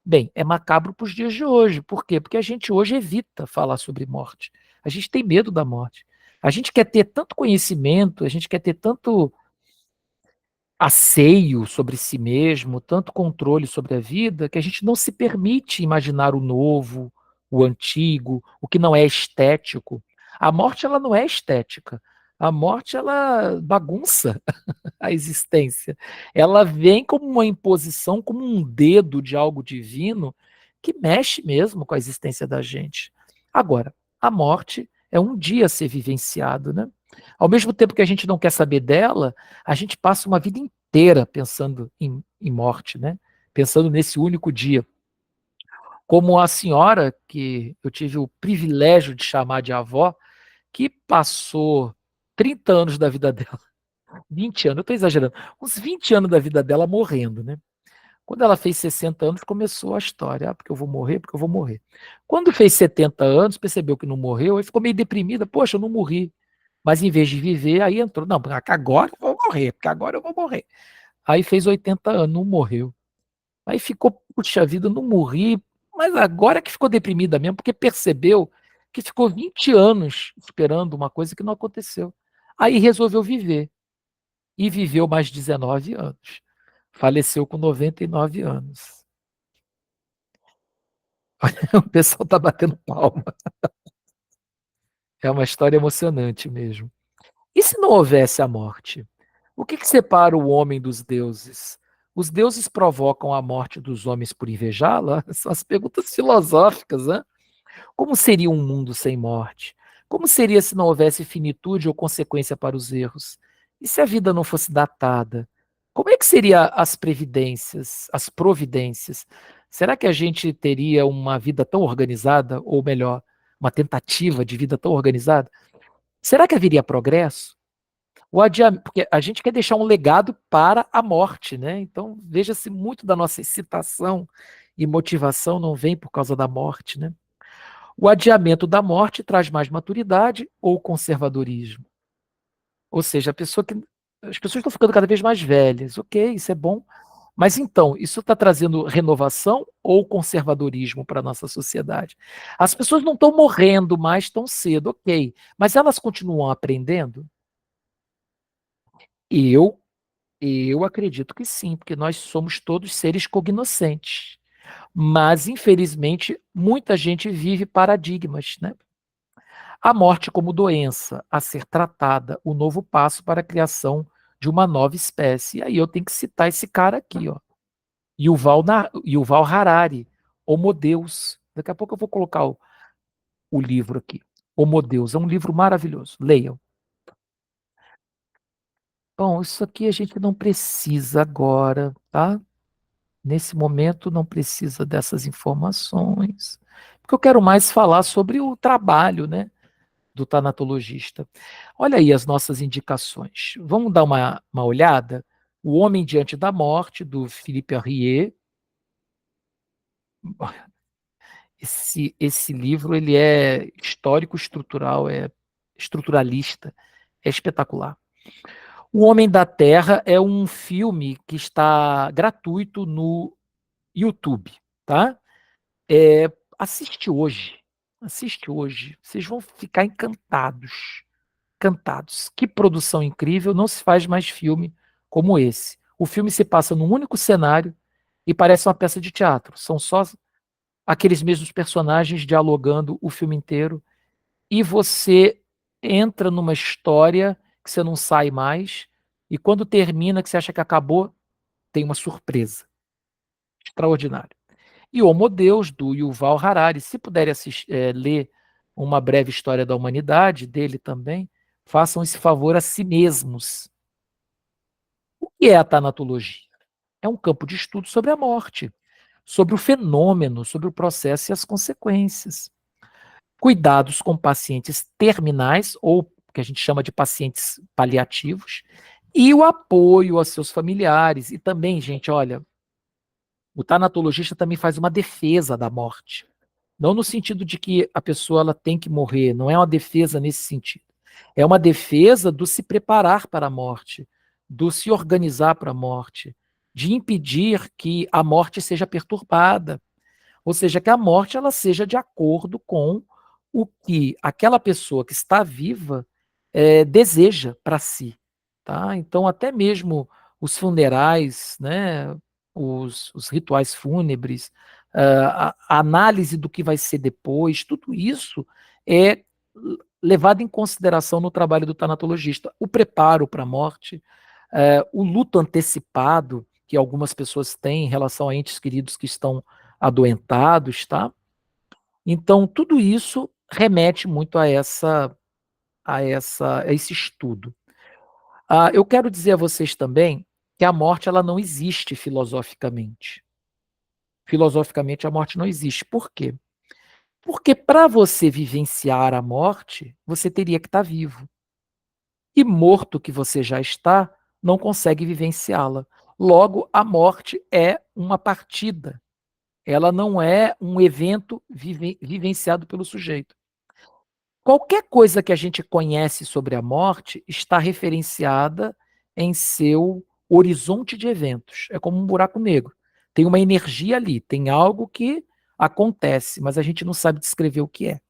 Speaker 1: Bem, é macabro para os dias de hoje. Por quê? Porque a gente hoje evita falar sobre morte. A gente tem medo da morte. A gente quer ter tanto conhecimento, a gente quer ter tanto asseio sobre si mesmo, tanto controle sobre a vida, que a gente não se permite imaginar o novo, o antigo, o que não é estético. A morte, ela não é estética. A morte, ela bagunça a existência. Ela vem como uma imposição, como um dedo de algo divino que mexe mesmo com a existência da gente. Agora, a morte é um dia a ser vivenciado, né? Ao mesmo tempo que a gente não quer saber dela, a gente passa uma vida inteira pensando em morte, né? Pensando nesse único dia. Como a senhora, que eu tive o privilégio de chamar de avó, que passou 30 anos da vida dela, 20 anos, eu estou exagerando, uns 20 anos da vida dela morrendo, né? Quando ela fez 60 anos, começou a história. Porque eu vou morrer, porque eu vou morrer. Quando fez 70 anos, percebeu que não morreu, aí ficou meio deprimida. Poxa, eu não morri. Mas em vez de viver, aí entrou. Não, porque agora eu vou morrer, porque agora eu vou morrer. Aí fez 80 anos, não morreu. Aí ficou, puxa vida, eu não morri. Mas agora que ficou deprimida mesmo, porque percebeu que ficou 20 anos esperando uma coisa que não aconteceu. Aí resolveu viver. E viveu mais 19 anos. Faleceu com 99 anos. O pessoal está batendo palma. É uma história emocionante mesmo. E se não houvesse a morte? O que separa o homem dos deuses? Os deuses provocam a morte dos homens por invejá-la? São as perguntas filosóficas, né? Como seria um mundo sem morte? Como seria se não houvesse finitude ou consequência para os erros? E se a vida não fosse datada? Como é que seriam as previdências, as providências? Será que a gente teria uma vida tão organizada, ou melhor, uma tentativa de vida tão organizada? Será que haveria progresso? Porque a gente quer deixar um legado para a morte, né? Então, veja-se muito da nossa excitação e motivação não vem por causa da morte, né? O adiamento da morte traz mais maturidade ou conservadorismo? Ou seja, as pessoas estão ficando cada vez mais velhas. Ok, isso é bom. Mas então, isso está trazendo renovação ou conservadorismo para a nossa sociedade? As pessoas não estão morrendo mais tão cedo, ok. Mas elas continuam aprendendo? Eu, eu acredito que sim, porque nós somos todos seres cognoscentes. Mas, infelizmente, muita gente vive paradigmas, né? A morte como doença a ser tratada, o novo passo para a criação de uma nova espécie. E aí eu tenho que citar esse cara aqui, ó. Yuval Harari, Homo Deus. Daqui a pouco eu vou colocar o livro aqui. Homo Deus, é um livro maravilhoso. Leiam. Bom, isso aqui a gente não precisa agora, tá? Nesse momento não precisa dessas informações. Porque eu quero mais falar sobre o trabalho, né? Do tanatologista. Olha aí as nossas indicações. Vamos dar uma olhada? O Homem Diante da Morte, do Philippe Arrier. Esse livro ele é histórico-estrutural, é estruturalista, é espetacular. O Homem da Terra é um filme que está gratuito no YouTube, tá? Assiste hoje, assiste hoje. Vocês vão ficar encantados. Cantados. Que produção incrível, não se faz mais filme como esse. O filme se passa num único cenário e parece uma peça de teatro. São só aqueles mesmos personagens dialogando o filme inteiro e você entra numa história que você não sai mais e quando termina, que você acha que acabou, tem uma surpresa. Extraordinário. E Homo Deus, do Yuval Harari. Se puderem ler uma breve história da humanidade, dele também, façam esse favor a si mesmos. O que é a tanatologia? É um campo de estudo sobre a morte, sobre o fenômeno, sobre o processo e as consequências. Cuidados com pacientes terminais, ou que a gente chama de pacientes paliativos, e o apoio aos seus familiares. E também, gente, olha, o tanatologista também faz uma defesa da morte. Não no sentido de que a pessoa ela tem que morrer, não é uma defesa nesse sentido. É uma defesa do se preparar para a morte, do se organizar para a morte, de impedir que a morte seja perturbada, ou seja, que a morte ela seja de acordo com o que aquela pessoa que está viva deseja para si. Tá? Então, até mesmo os funerais, né, os rituais fúnebres, a análise do que vai ser depois, tudo isso é levado em consideração no trabalho do tanatologista. O preparo para a morte, o luto antecipado que algumas pessoas têm em relação a entes queridos que estão adoentados, tá? Então, tudo isso remete muito a esse estudo. Eu quero dizer a vocês também que a morte ela não existe filosoficamente. Filosoficamente, a morte não existe. Por quê? Porque para você vivenciar a morte, você teria que estar vivo. E morto que você já está, não consegue vivenciá-la. Logo, a morte é uma partida. Ela não é um evento vivenciado pelo sujeito. Qualquer coisa que a gente conhece sobre a morte está referenciada em seu horizonte de eventos. É como um buraco negro. Tem uma energia ali, tem algo que acontece, mas a gente não sabe descrever o que é.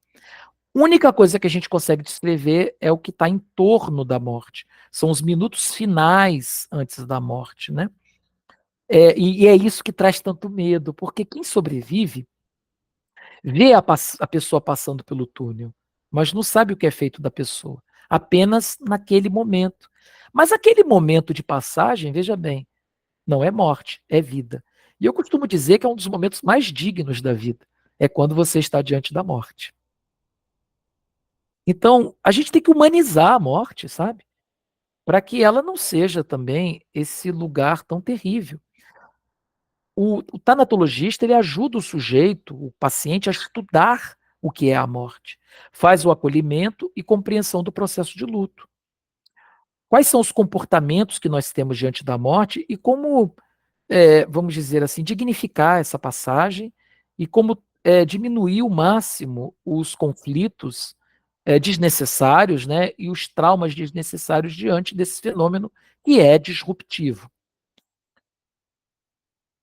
Speaker 1: A única coisa que a gente consegue descrever é o que está em torno da morte. São os minutos finais antes da morte, né? E é isso que traz tanto medo, porque quem sobrevive vê a pessoa passando pelo túnel, mas não sabe o que é feito da pessoa. apenas naquele momento. Mas aquele momento de passagem, veja bem, não é morte, é vida. E eu costumo dizer que é um dos momentos mais dignos da vida, é quando você está diante da morte. Então, a gente tem que humanizar a morte, sabe? Para que ela não seja também esse lugar tão terrível. O tanatologista, ele ajuda o sujeito, o paciente, a estudar o que é a morte. Faz o acolhimento e compreensão do processo de luto. Quais são os comportamentos que nós temos diante da morte e como, vamos dizer assim, dignificar essa passagem e como diminuir o máximo os conflitos desnecessários, né, e os traumas desnecessários diante desse fenômeno que é disruptivo.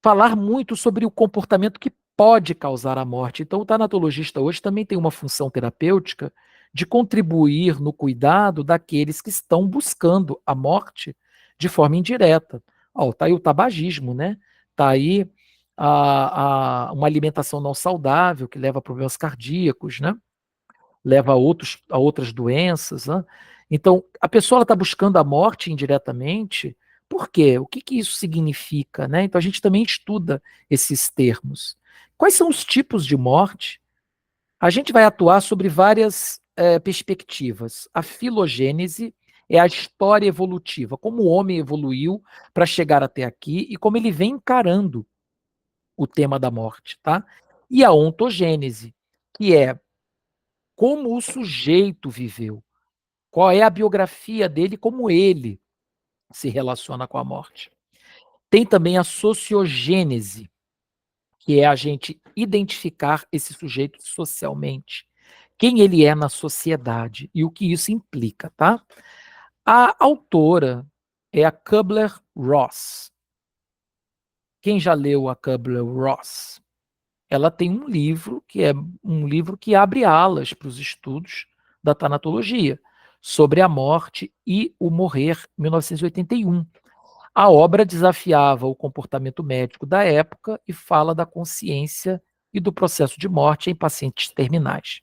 Speaker 1: Falar muito sobre o comportamento que pode causar a morte. Então, o tanatologista hoje também tem uma função terapêutica de contribuir no cuidado daqueles que estão buscando a morte de forma indireta. Oh, tá aí o tabagismo, né? Tá aí uma alimentação não saudável que leva a problemas cardíacos, né? Leva a outras doenças. Né? Então, a pessoa está buscando a morte indiretamente. Por quê? O que, que isso significa? Né? Então, a gente também estuda esses termos. Quais são os tipos de morte? A gente vai atuar sobre várias perspectivas. A filogênese é a história evolutiva, como o homem evoluiu para chegar até aqui e como ele vem encarando o tema da morte. Tá? E a ontogênese, que é como o sujeito viveu, qual é a biografia dele, como ele se relaciona com a morte. Tem também a sociogênese, que é a gente identificar esse sujeito socialmente, quem ele é na sociedade e o que isso implica, tá? A autora é a Kubler-Ross. Quem já leu a Kubler-Ross? Ela tem um livro que é um livro que abre alas para os estudos da tanatologia, sobre a morte e o morrer, 1981. A obra desafiava o comportamento médico da época e fala da consciência e do processo de morte em pacientes terminais.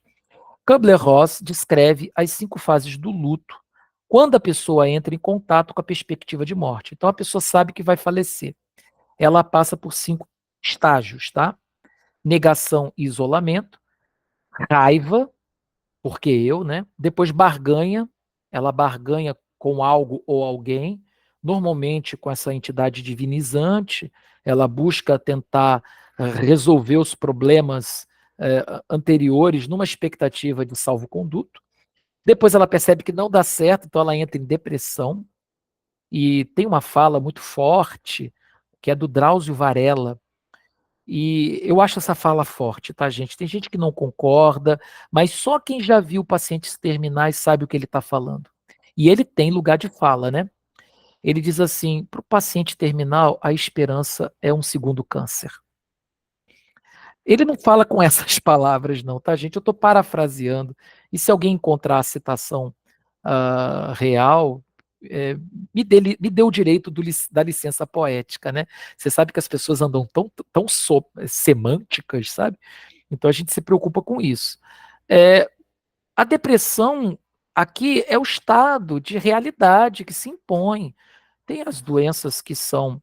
Speaker 1: Kubler-Ross descreve as 5 fases do luto, quando a pessoa entra em contato com a perspectiva de morte. Então a pessoa sabe que vai falecer. Ela passa por 5 estágios, tá? Negação e isolamento, raiva, porque eu, né? Depois barganha, ela barganha com algo ou alguém, normalmente com essa entidade divinizante, ela busca tentar resolver os problemas anteriores numa expectativa de salvo-conduto. Depois ela percebe que não dá certo, então ela entra em depressão. E tem uma fala muito forte, que é do Drauzio Varela, e eu acho essa fala forte, tá, gente? Tem gente que não concorda, mas só quem já viu pacientes terminais sabe o que ele está falando. E ele tem lugar de fala, né? Ele diz assim: para o paciente terminal, a esperança é um segundo câncer. Ele não fala com essas palavras, não, tá, gente? Eu estou parafraseando. E se alguém encontrar a citação real, é, me dê o direito da licença poética, né? Você sabe que as pessoas andam tão semânticas, sabe? Então a gente se preocupa com isso. A depressão aqui é o estado de realidade que se impõe. Tem as doenças que são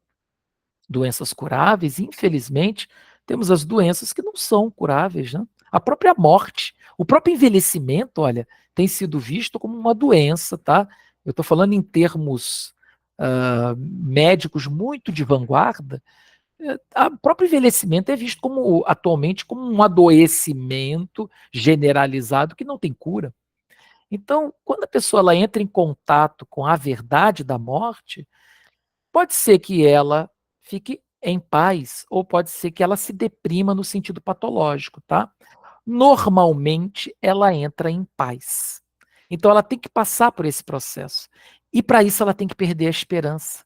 Speaker 1: doenças curáveis, e, infelizmente, temos as doenças que não são curáveis, né? A própria morte, o próprio envelhecimento, olha, tem sido visto como uma doença, tá? Eu estou falando em termos médicos muito de vanguarda. O próprio envelhecimento é visto como, atualmente, como um adoecimento generalizado que não tem cura. Então, quando a pessoa ela entra em contato com a verdade da morte, pode ser que ela fique em paz, ou pode ser que ela se deprima no sentido patológico, tá? Normalmente, ela entra em paz. Então, ela tem que passar por esse processo. E para isso, ela tem que perder a esperança.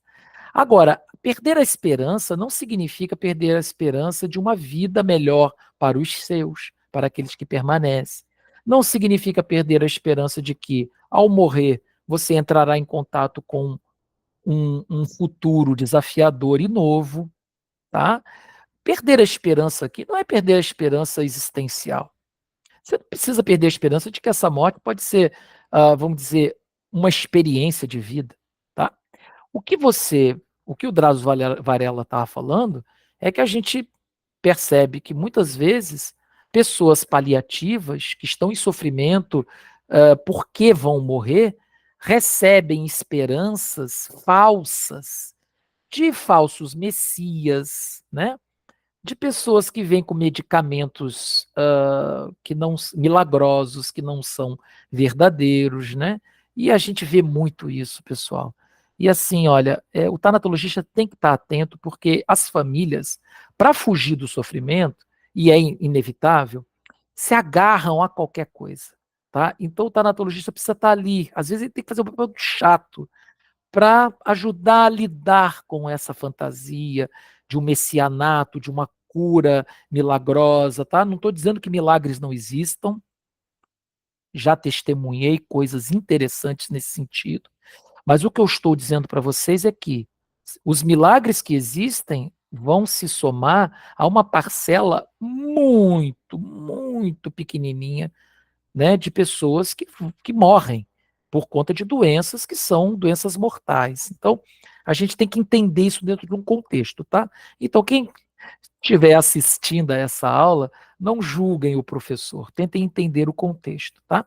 Speaker 1: Agora, perder a esperança não significa perder a esperança de uma vida melhor para os seus, para aqueles que permanecem. Não significa perder a esperança de que, ao morrer, você entrará em contato com um futuro desafiador e novo, tá? Perder a esperança aqui não é perder a esperança existencial. Você não precisa perder a esperança de que essa morte pode ser, vamos dizer, uma experiência de vida, tá? O que o Drauzio Varela estava falando é que a gente percebe que muitas vezes pessoas paliativas que estão em sofrimento porque vão morrer recebem esperanças falsas de falsos messias, né? De pessoas que vêm com medicamentos que não milagrosos, que não são verdadeiros, né? E a gente vê muito isso, pessoal. E assim, olha, o tanatologista tem que estar atento, porque as famílias, para fugir do sofrimento, e é inevitável, se agarram a qualquer coisa, tá? Então o tanatologista precisa estar ali. Às vezes ele tem que fazer um papel chato, para ajudar a lidar com essa fantasia de um messianato, de uma cura milagrosa, tá? Não estou dizendo que milagres não existam, já testemunhei coisas interessantes nesse sentido, mas o que eu estou dizendo para vocês é que os milagres que existem vão se somar a uma parcela muito, muito pequenininha, né, de pessoas que morrem por conta de doenças que são doenças mortais. Então, a gente tem que entender isso dentro de um contexto, tá? Então, quem estiver assistindo a essa aula, não julguem o professor, tentem entender o contexto, tá?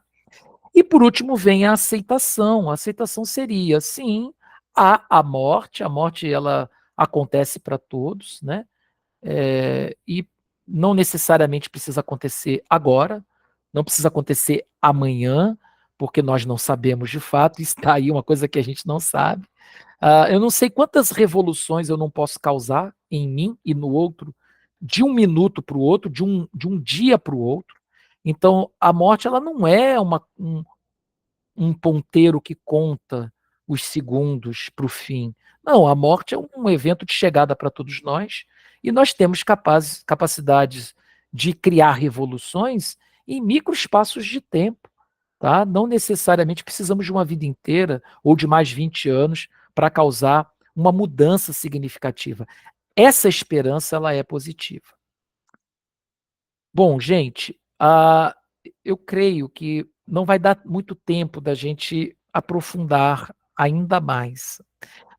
Speaker 1: E por último vem a aceitação. A aceitação seria, sim, há a morte ela acontece para todos, né? E não necessariamente precisa acontecer agora, não precisa acontecer amanhã, porque nós não sabemos de fato, e está aí uma coisa que a gente não sabe. Eu não sei quantas revoluções eu não posso causar em mim e no outro, de um minuto para o outro, de um dia para o outro. Então, a morte ela não é um ponteiro que conta os segundos para o fim. Não, a morte é um evento de chegada para todos nós e nós temos capacidades de criar revoluções em microespaços de tempo. Tá? Não necessariamente precisamos de uma vida inteira ou de mais 20 anos para causar uma mudança significativa. Essa esperança ela é positiva. Bom, gente, eu creio que não vai dar muito tempo da gente aprofundar ainda mais.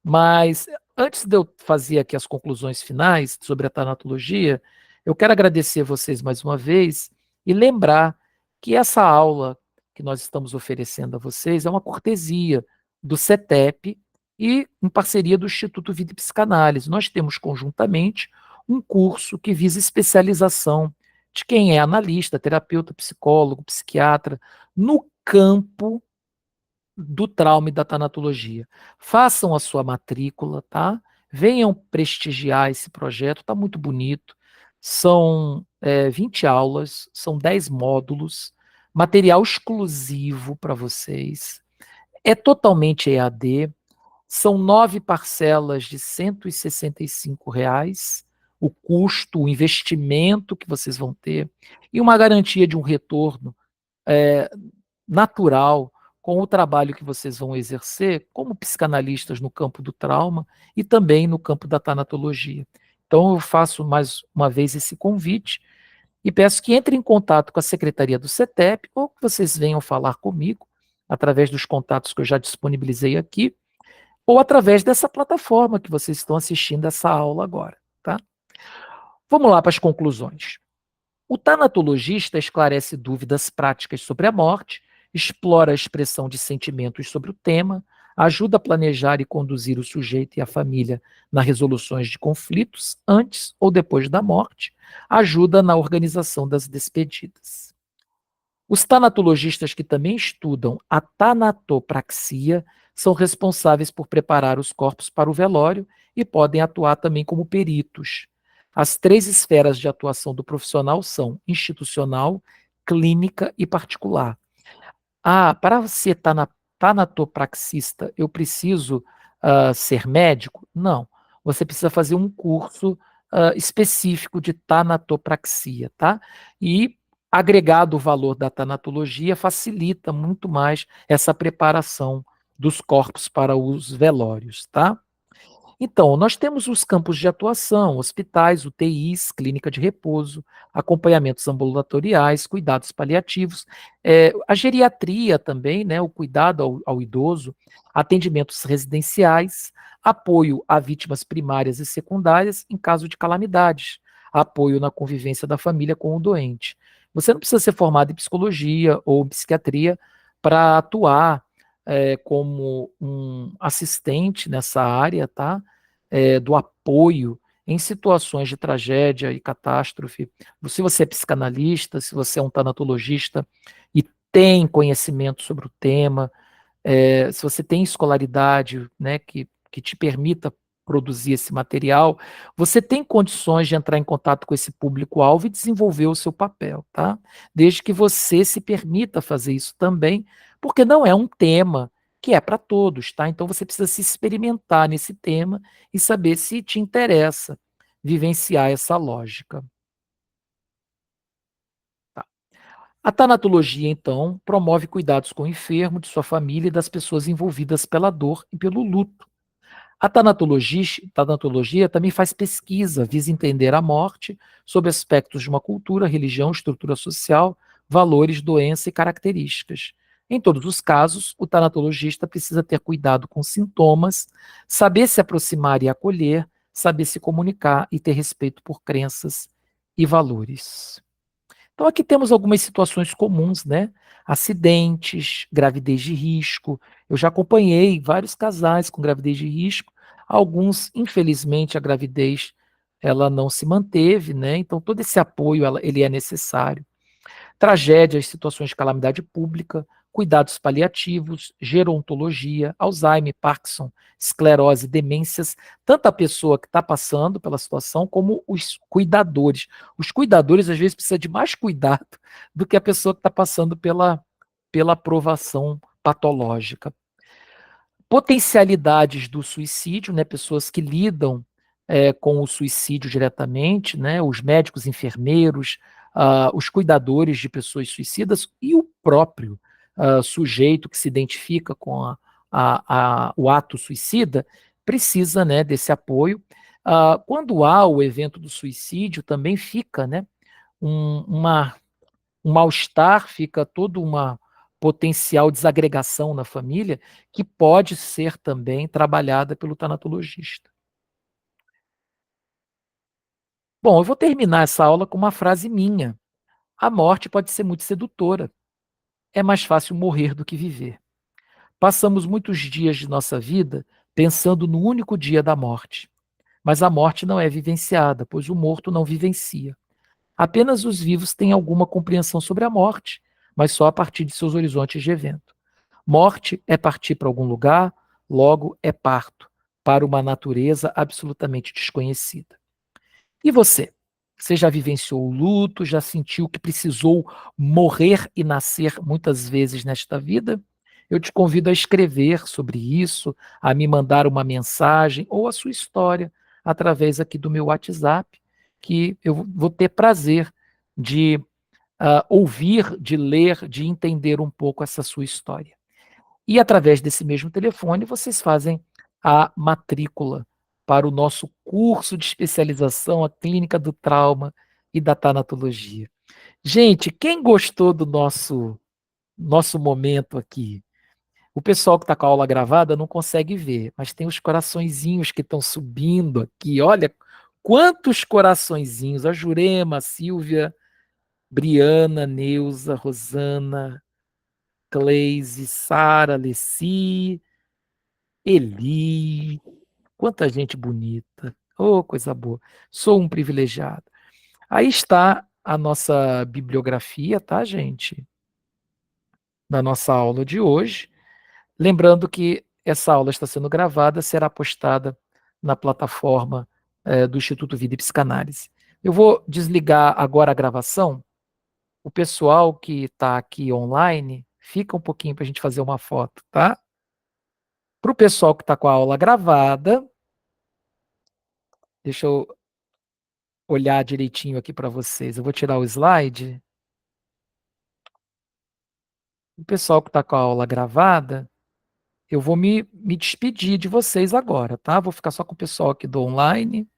Speaker 1: Mas antes de eu fazer aqui as conclusões finais sobre a tanatologia, eu quero agradecer vocês mais uma vez e lembrar que essa aula que nós estamos oferecendo a vocês é uma cortesia do CETEP e em parceria do Instituto Vida e Psicanálise. Nós temos conjuntamente um curso que visa especialização de quem é analista, terapeuta, psicólogo, psiquiatra, no campo do trauma e da tanatologia. Façam a sua matrícula, tá? Venham prestigiar esse projeto, está muito bonito. São 20 aulas, são 10 módulos, material exclusivo para vocês. É totalmente EAD, são 9 parcelas de R$ 165, o custo, o investimento que vocês vão ter, e uma garantia de um retorno é, natural com o trabalho que vocês vão exercer como psicanalistas no campo do trauma e também no campo da tanatologia. Então, eu faço mais uma vez esse convite e peço que entrem em contato com a Secretaria do CETEP ou que vocês venham falar comigo através dos contatos que eu já disponibilizei aqui ou através dessa plataforma que vocês estão assistindo essa aula agora, tá? Vamos lá para as conclusões. O tanatologista esclarece dúvidas práticas sobre a morte, explora a expressão de sentimentos sobre o tema, ajuda a planejar e conduzir o sujeito e a família nas resoluções de conflitos antes ou depois da morte, ajuda na organização das despedidas. Os tanatologistas que também estudam a tanatopraxia são responsáveis por preparar os corpos para o velório e podem atuar também como peritos. As 3 esferas de atuação do profissional são institucional, clínica e particular. Para ser tanatopraxista, eu preciso ser médico? Não. Você precisa fazer um curso específico de tanatopraxia, tá? E agregado o valor da tanatologia facilita muito mais essa preparação dos corpos para os velórios, tá? Então, nós temos os campos de atuação, hospitais, UTIs, clínica de repouso, acompanhamentos ambulatoriais, cuidados paliativos, a geriatria também, né, o cuidado ao idoso, atendimentos residenciais, apoio a vítimas primárias e secundárias em caso de calamidades, apoio na convivência da família com o doente. Você não precisa ser formado em psicologia ou psiquiatria para atuar como um assistente nessa área, tá? Do apoio em situações de tragédia e catástrofe. Se você é psicanalista, se você é um tanatologista e tem conhecimento sobre o tema, se você tem escolaridade, né, que te permita produzir esse material, você tem condições de entrar em contato com esse público-alvo e desenvolver o seu papel, tá? Desde que você se permita fazer isso também, porque não é um tema que é para todos, tá? Então você precisa se experimentar nesse tema e saber se te interessa vivenciar essa lógica. Tá? A tanatologia, então, promove cuidados com o enfermo, de sua família e das pessoas envolvidas pela dor e pelo luto. A tanatologia também faz pesquisa, visa entender a morte sob aspectos de uma cultura, religião, estrutura social, valores, doença e características. Em todos os casos, o tanatologista precisa ter cuidado com sintomas, saber se aproximar e acolher, saber se comunicar e ter respeito por crenças e valores. Então, aqui temos algumas situações comuns, né? Acidentes, gravidez de risco. Eu já acompanhei vários casais com gravidez de risco. Alguns, infelizmente, a gravidez ela não se manteve, né? Então, todo esse apoio ele é necessário. Tragédias, situações de calamidade pública, cuidados paliativos, gerontologia, Alzheimer, Parkinson, esclerose, demências, tanto a pessoa que está passando pela situação como os cuidadores. Os cuidadores, às vezes, precisam de mais cuidado do que a pessoa que está passando pela aprovação patológica. Potencialidades do suicídio, né, pessoas que lidam com o suicídio diretamente, né, os médicos, enfermeiros, os cuidadores de pessoas suicidas e o próprio sujeito que se identifica com o ato suicida precisa, né, desse apoio. Quando há o evento do suicídio, também fica, né, uma um mal-estar, fica toda uma potencial desagregação na família que pode ser também trabalhada pelo tanatologista. Bom, eu vou terminar essa aula com uma frase minha. A morte pode ser muito sedutora. É mais fácil morrer do que viver. Passamos muitos dias de nossa vida pensando no único dia da morte. Mas a morte não é vivenciada, pois o morto não vivencia. Apenas os vivos têm alguma compreensão sobre a morte, mas só a partir de seus horizontes de evento. Morte é partir para algum lugar, logo é parto para uma natureza absolutamente desconhecida. E você? Você já vivenciou o luto, já sentiu que precisou morrer e nascer muitas vezes nesta vida? Eu te convido a escrever sobre isso, a me mandar uma mensagem ou a sua história através aqui do meu WhatsApp, que eu vou ter prazer de ouvir, de ler, de entender um pouco essa sua história. E através desse mesmo telefone, vocês fazem a matrícula para o nosso curso de especialização, a Clínica do Trauma e da Tanatologia. Gente, quem gostou do nosso momento aqui? O pessoal que está com a aula gravada não consegue ver, mas tem os coraçõezinhos que estão subindo aqui. Olha quantos coraçõezinhos. A Jurema, a Silvia, Briana, Neuza, Rosana, Cleise, Sara, Leci, Eli, quanta gente bonita. Oh, coisa boa. Sou um privilegiado. Aí está a nossa bibliografia, tá, gente? Da nossa aula de hoje. Lembrando que essa aula está sendo gravada, será postada na plataforma do Instituto Vida e Psicanálise. Eu vou desligar agora a gravação. O pessoal que está aqui online, fica um pouquinho para a gente fazer uma foto, tá? Para o pessoal que está com a aula gravada, deixa eu olhar direitinho aqui para vocês. Eu vou tirar o slide. O pessoal que está com a aula gravada, eu vou me despedir de vocês agora, tá? Vou ficar só com o pessoal aqui do online.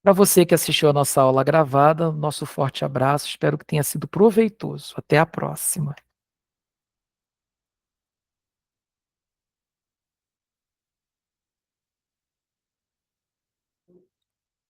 Speaker 1: Para você que assistiu a nossa aula gravada, nosso forte abraço, espero que tenha sido proveitoso. Até a próxima.